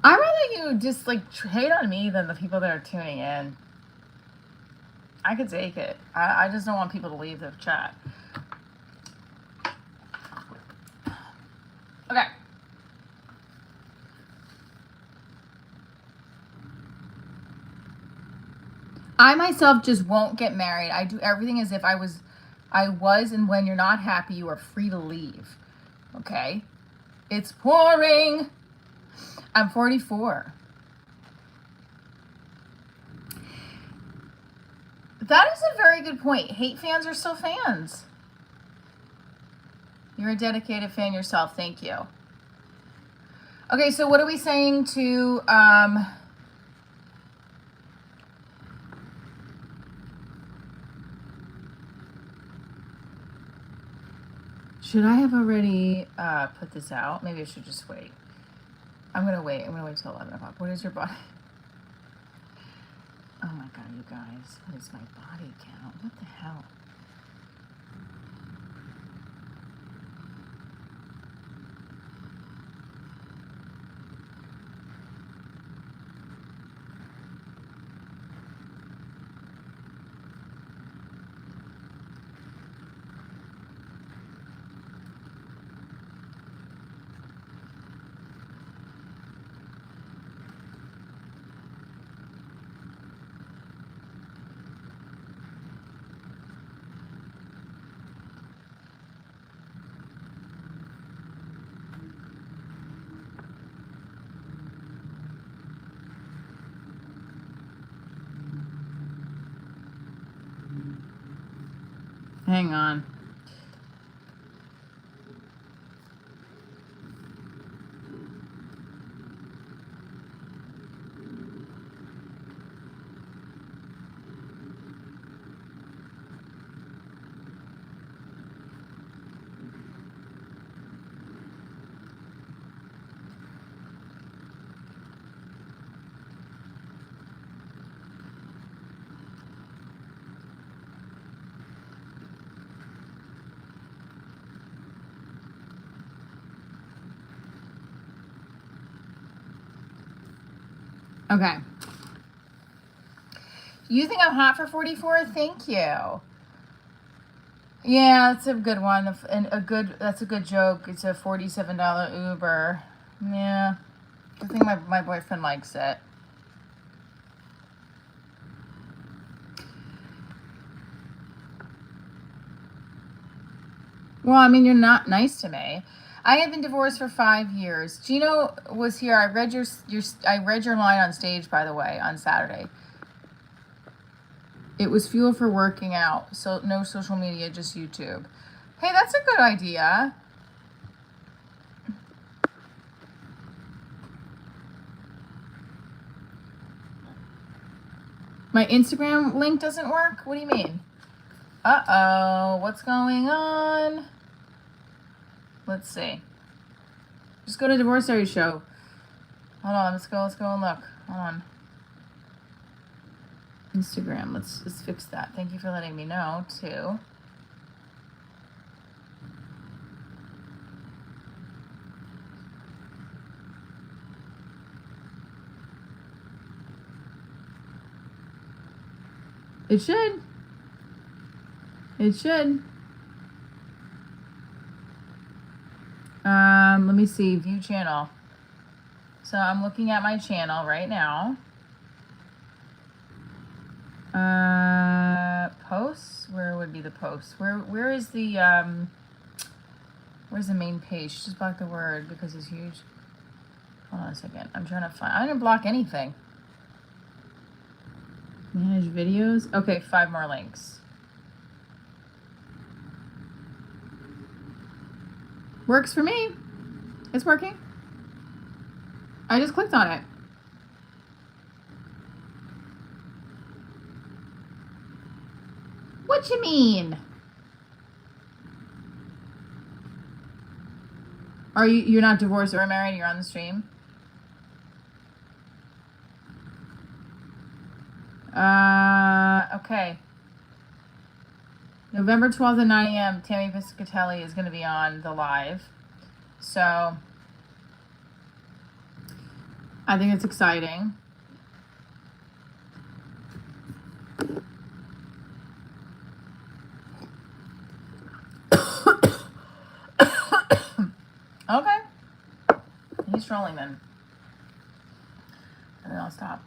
Speaker 1: I'd rather you just like hate on me than the people that are tuning in. I could take it. I just don't want people to leave the chat. Okay. I myself just won't get married. I do everything as if I was, and when you're not happy, you are free to leave. Okay? It's pouring. I'm 44. That is a very good point. Hate fans are still fans. You're a dedicated fan yourself. Thank you. Okay, so what are we saying to, should I have already put this out? Maybe I should just wait. I'm going to wait. I'm going to wait till 11 o'clock. What is your body? Oh my God, you guys. What is my body count? What the hell? Hang on. Okay. You think I'm hot for 44? Thank you. Yeah, that's a good one. And that's a good joke. It's a $47 Uber. Yeah. I think my boyfriend likes it. Well, I mean, you're not nice to me. I have been divorced for 5 years. Gino was here. I read your line on stage, by the way, on Saturday. It was fuel for working out. So no social media, just YouTube. Hey, that's a good idea. My Instagram link doesn't work? What do you mean? Uh-oh, what's going on? Let's see. Just go to Divorce Diaries show. Hold on, let's go and look. Hold on. Instagram, let's fix that. Thank you for letting me know, too. It should. It should. Let me see, view channel. So I'm looking at my channel right now. Posts? Where would be the posts? Where is the, where's the main page? Just block the word because it's huge. Hold on a second. I'm trying to find, I didn't block anything. Manage videos. Okay, 5 more links. Works for me. It's working. I just clicked on it. What you mean? You're not divorced or married? You're on the stream? Okay. November 12th at 9 a.m. Tammy Piscatelli is going to be on the live. So I think it's exciting. strolling then. And then I'll stop.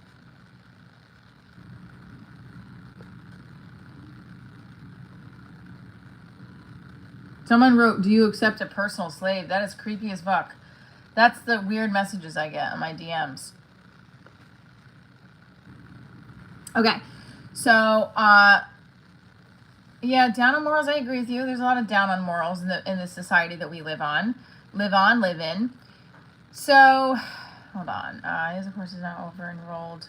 Speaker 1: Someone wrote, "Do you accept a personal slave?" That is creepy as fuck. That's the weird messages I get on my DMs. Okay, so yeah, down on morals. I agree with you. There's a lot of down on morals in the society that we live in. So, hold on. His of course is not over enrolled.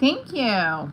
Speaker 1: Thank you.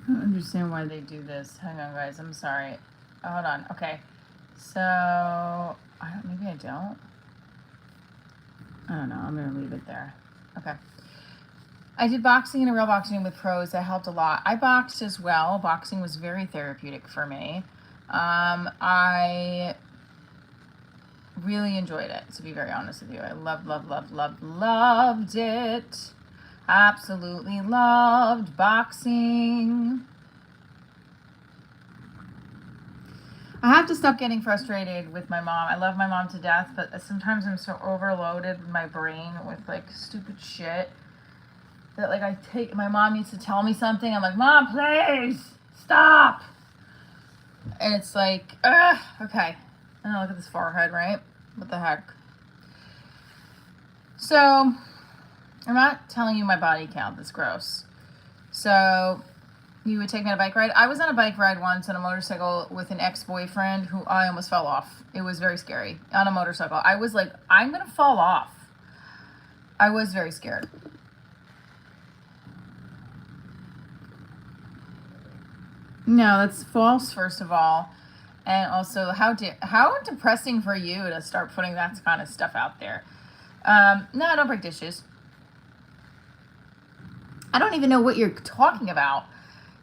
Speaker 1: I don't understand why they do this. Hang on, guys. I'm sorry. Oh, hold on. Okay. So, maybe I don't. I don't know. I'm going to leave it there. Okay. I did boxing and a real boxing with pros. That helped a lot. I boxed as well. Boxing was very therapeutic for me. I really enjoyed it, to be very honest with you. I loved it. Absolutely loved boxing. I have to stop getting frustrated with my mom. I love my mom to death, but sometimes I'm so overloaded with my brain with like stupid shit that like my mom needs to tell me something. I'm like, "Mom, please stop." And it's like, okay. And I look at this forehead, right? What the heck? So, I'm not telling you my body count. That's gross. So, you would take me on a bike ride? I was on a bike ride once on a motorcycle with an ex-boyfriend who I almost fell off. It was very scary. On a motorcycle. I was like, I'm going to fall off. I was very scared. No, that's false, first of all. And also, how depressing for you to start putting that kind of stuff out there. No, I don't break dishes. I don't even know what you're talking about.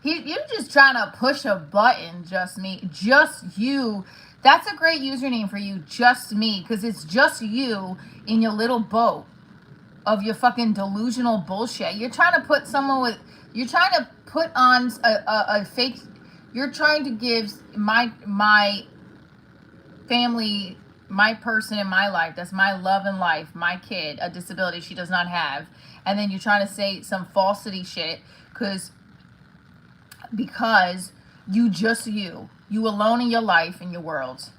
Speaker 1: You're just trying to push a button, just me. Just you. That's a great username for you, just me. Because it's just you in your little boat of your fucking delusional bullshit. You're trying to put someone with... You're trying to put on a fake... You're trying to give my family, my person in my life, that's my love and life, my kid, a disability she does not have. And then you're trying to say some falsity shit because you alone in your life, in your world.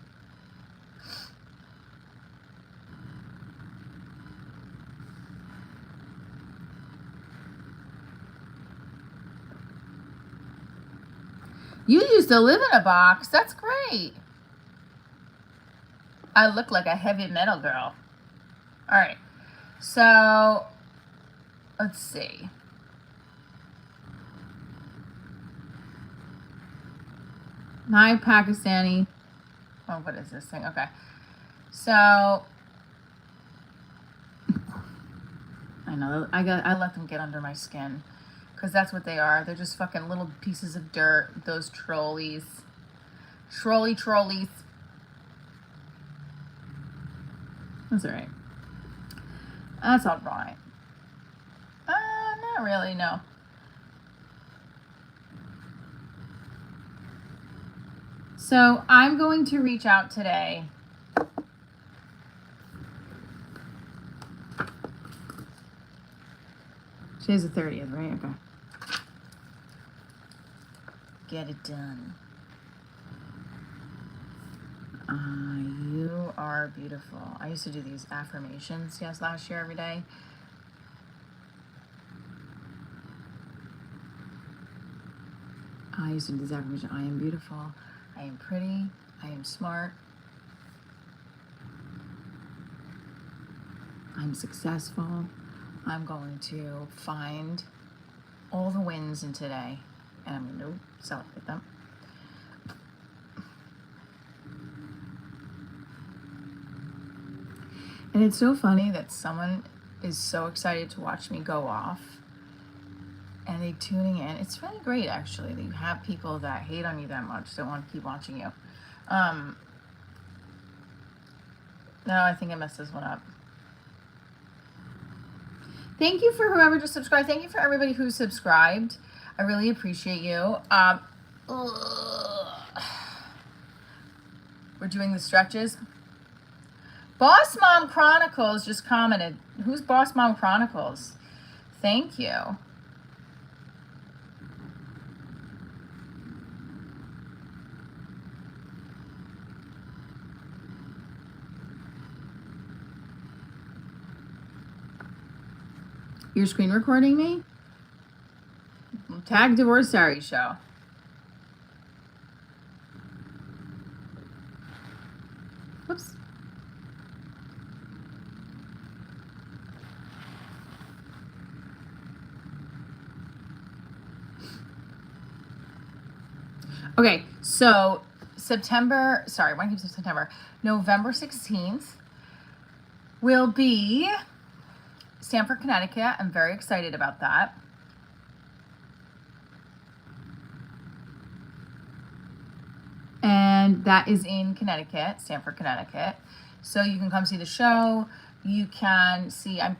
Speaker 1: You used to live in a box. That's great. I look like a heavy metal girl. All right. So, let's see. Hi, Pakistani. Oh, what is this thing? Okay. So, I know I let them get under my skin. Because that's what they are. They're just fucking little pieces of dirt, those trolleys. Trolleys. That's alright. That's alright. Not really, no. So I'm going to reach out today. Today's the 30th, right? Okay. Get it done. You are beautiful. I used to do these affirmations, last year every day. I used to do this affirmation. I am beautiful. I am pretty. I am smart. I'm successful. I'm going to find all the wins in today, and I'm going to celebrate them. And it's so funny that someone is so excited to watch me go off, and they tuning in. It's really great, actually, that you have people that hate on you that much, that want to keep watching you. No, I think I messed this one up. Thank you for whoever just subscribed. Thank you for everybody who subscribed. I really appreciate you. We're doing the stretches. Boss Mom Chronicles just commented. Who's Boss Mom Chronicles? Thank you. You're screen recording me? Tag Divorce Diary Show. Whoops. Okay, so November 16th will be Stamford, Connecticut. I'm very excited about that. And that is in Connecticut, Stamford, Connecticut. So you can come see the show. You can see, I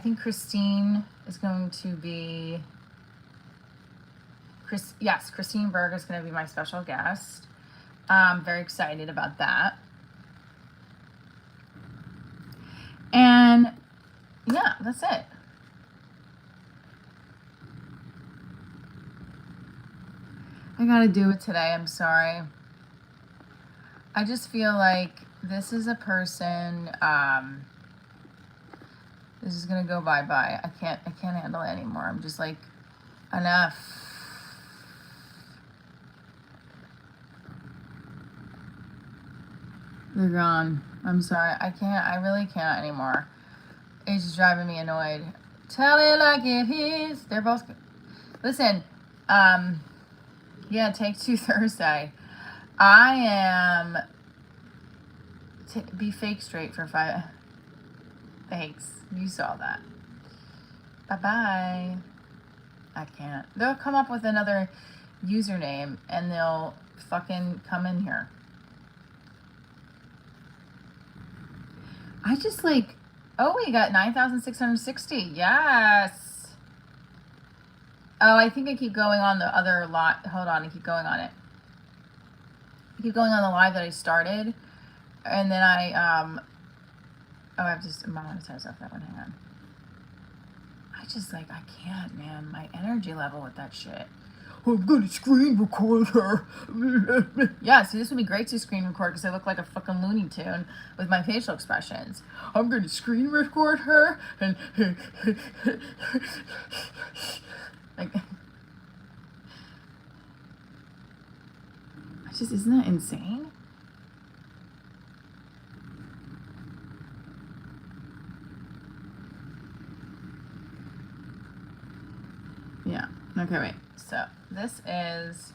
Speaker 1: think Christine is going to be, Christine Berg is going to be my special guest. I'm very excited about that. And yeah, that's it. I gotta do it today. I'm sorry. I just feel like this is a person, this is gonna go bye-bye. I can't handle it anymore. I'm just like, enough. They're gone. I'm sorry. I really can't anymore. It's just driving me annoyed. Tell it like it is. They're both good. Listen, yeah, Take Two Thursday. I am be fake straight for 5. Thanks. You saw that. Bye-bye. I can't. They'll come up with another username and they'll fucking come in here. I just like, oh, we got 9,660. Yes. Oh, I think I keep going on the other lot. Hold on, I keep going on it. I keep going on the live that I started. And then I have to monetize off that one. Hang on. I just like, I can't, man. My energy level with that shit. I'm gonna screen record her. Yeah, see, this would be great to screen record because I look like a fucking Looney Tune with my facial expressions. I'm gonna screen record her and like, isn't that insane? Yeah. Okay, wait. So this is,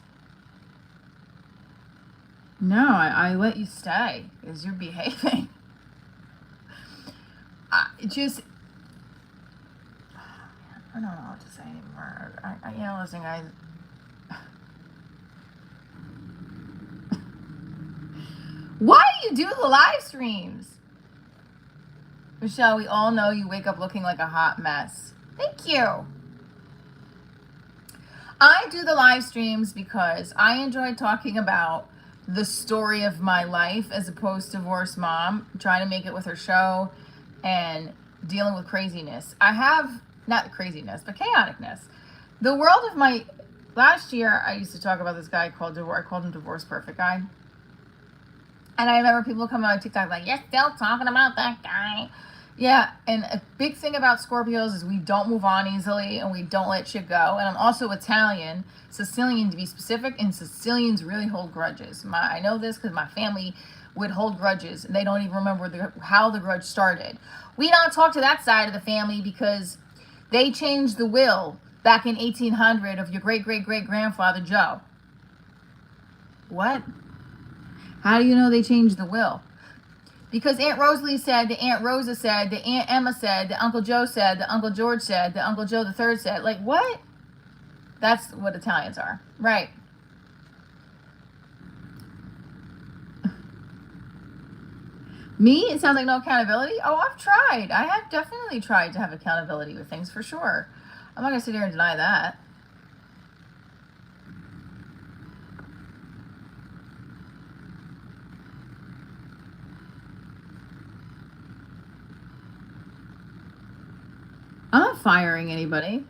Speaker 1: no, I let you stay because you're behaving. I don't know what to say anymore. Listen, guys. Why do you do the live streams? Michelle, we all know you wake up looking like a hot mess. Thank you. I do the live streams because I enjoy talking about the story of my life as opposed to divorced mom, trying to make it with her show and dealing with craziness. I have, not craziness, but chaoticness. The world of my, last year I used to talk about this guy called, I called him Divorce Perfect Guy. And I remember people coming on TikTok like, you're still talking about that guy. Yeah, and a big thing about Scorpios is we don't move on easily and we don't let shit go. And I'm also Italian, Sicilian to be specific, and Sicilians really hold grudges. I know this because my family would hold grudges and they don't even remember how the grudge started. We don't talk to that side of the family because they changed the will back in 1800 of your great-great-great-grandfather Joe. What? How do you know they changed the will? Because Aunt Rosalie said, the Aunt Rosa said, the Aunt Emma said, the Uncle Joe said, the Uncle George said, the Uncle Joe the Third said. Like, what? That's what Italians are. Right. Me? It sounds like no accountability? Oh, I've tried. I have definitely tried to have accountability with things, for sure. I'm not going to sit here and deny that. I'm not firing anybody.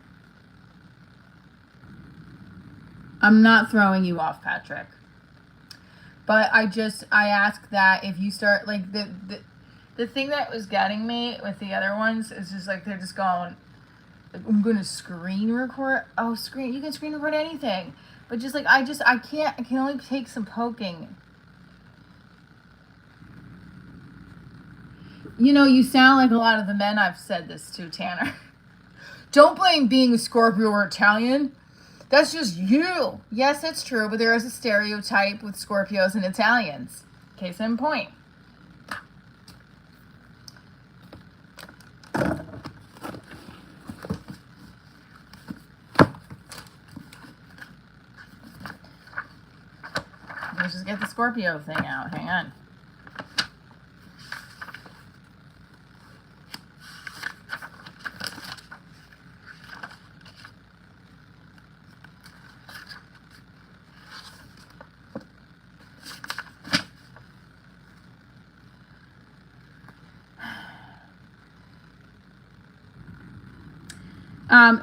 Speaker 1: I'm not throwing you off, Patrick. But I ask that if you start, like, the thing that was getting me with the other ones is just, like, they're just going, I'm going to screen record. Oh, you can screen record anything. But just, like, I can only take some poking. You know, you sound like a lot of the men I've said this to, Tanner. Don't blame being a Scorpio or Italian. That's just you. Yes, it's true, but there is a stereotype with Scorpios and Italians. Case in point. Let's just get the Scorpio thing out. Hang on.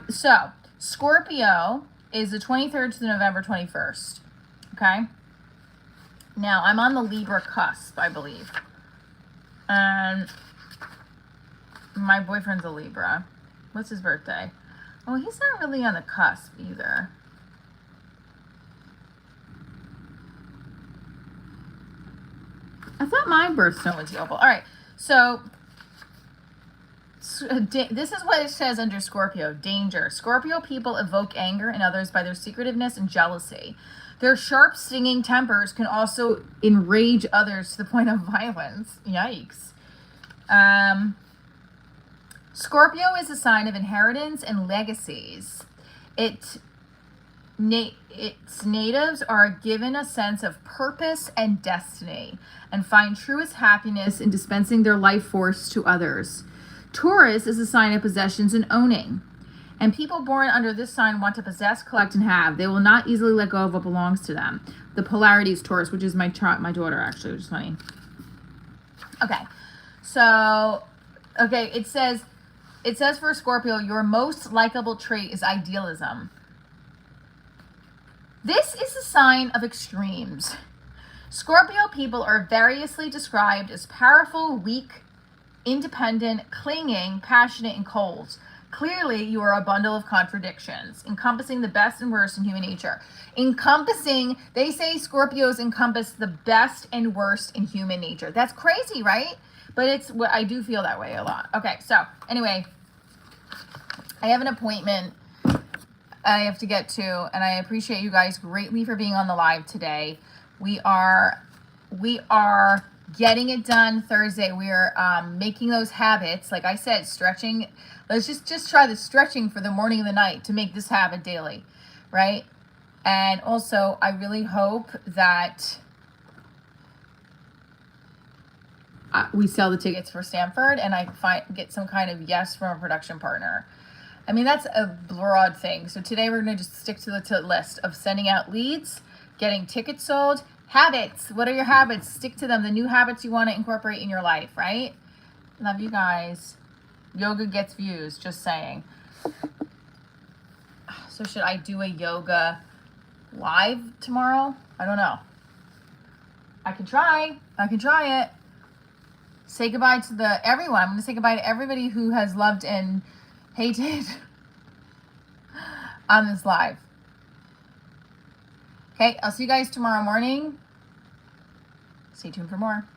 Speaker 1: So Scorpio is the 23rd to November 21st. Okay. Now I'm on the Libra cusp, I believe. And my boyfriend's a Libra. What's his birthday? Oh, he's not really on the cusp either. I thought my birthstone was Opal. All right. So this is what it says under Scorpio. Danger. Scorpio people evoke anger in others by their secretiveness and jealousy. Their sharp, stinging tempers can also enrage others to the point of violence. Yikes. Scorpio is a sign of inheritance and legacies. Its natives are given a sense of purpose and destiny and find truest happiness in dispensing their life force to others. Taurus is a sign of possessions and owning. And people born under this sign want to possess, collect, and have. They will not easily let go of what belongs to them. The polarity is Taurus, which is my daughter, actually, which is funny. Okay. So, okay, it says for Scorpio, your most likable trait is idealism. This is a sign of extremes. Scorpio people are variously described as powerful, weak, independent, clinging, passionate, and cold. Clearly, you are a bundle of contradictions, encompassing the best and worst in human nature. They say Scorpios encompass the best and worst in human nature. That's crazy, right? But I do feel that way a lot. Okay, so anyway, I have an appointment I have to get to, and I appreciate you guys greatly for being on the live today. We are getting it done Thursday. We're making those habits. Like I said, stretching. Let's just try the stretching for the morning and the night to make this habit daily, right? And also, I really hope that we sell the tickets for Stanford and I get some kind of yes from a production partner. I mean, that's a broad thing. So today we're going to just stick to the list of sending out leads, getting tickets sold, habits. What are your habits? Stick to them. The new habits you want to incorporate in your life, right? Love you guys. Yoga gets views, just saying. So should I do a yoga live tomorrow? I don't know. I can try it. Say goodbye to everyone. I'm going to say goodbye to everybody who has loved and hated on this live. Okay, I'll see you guys tomorrow morning. Stay tuned for more.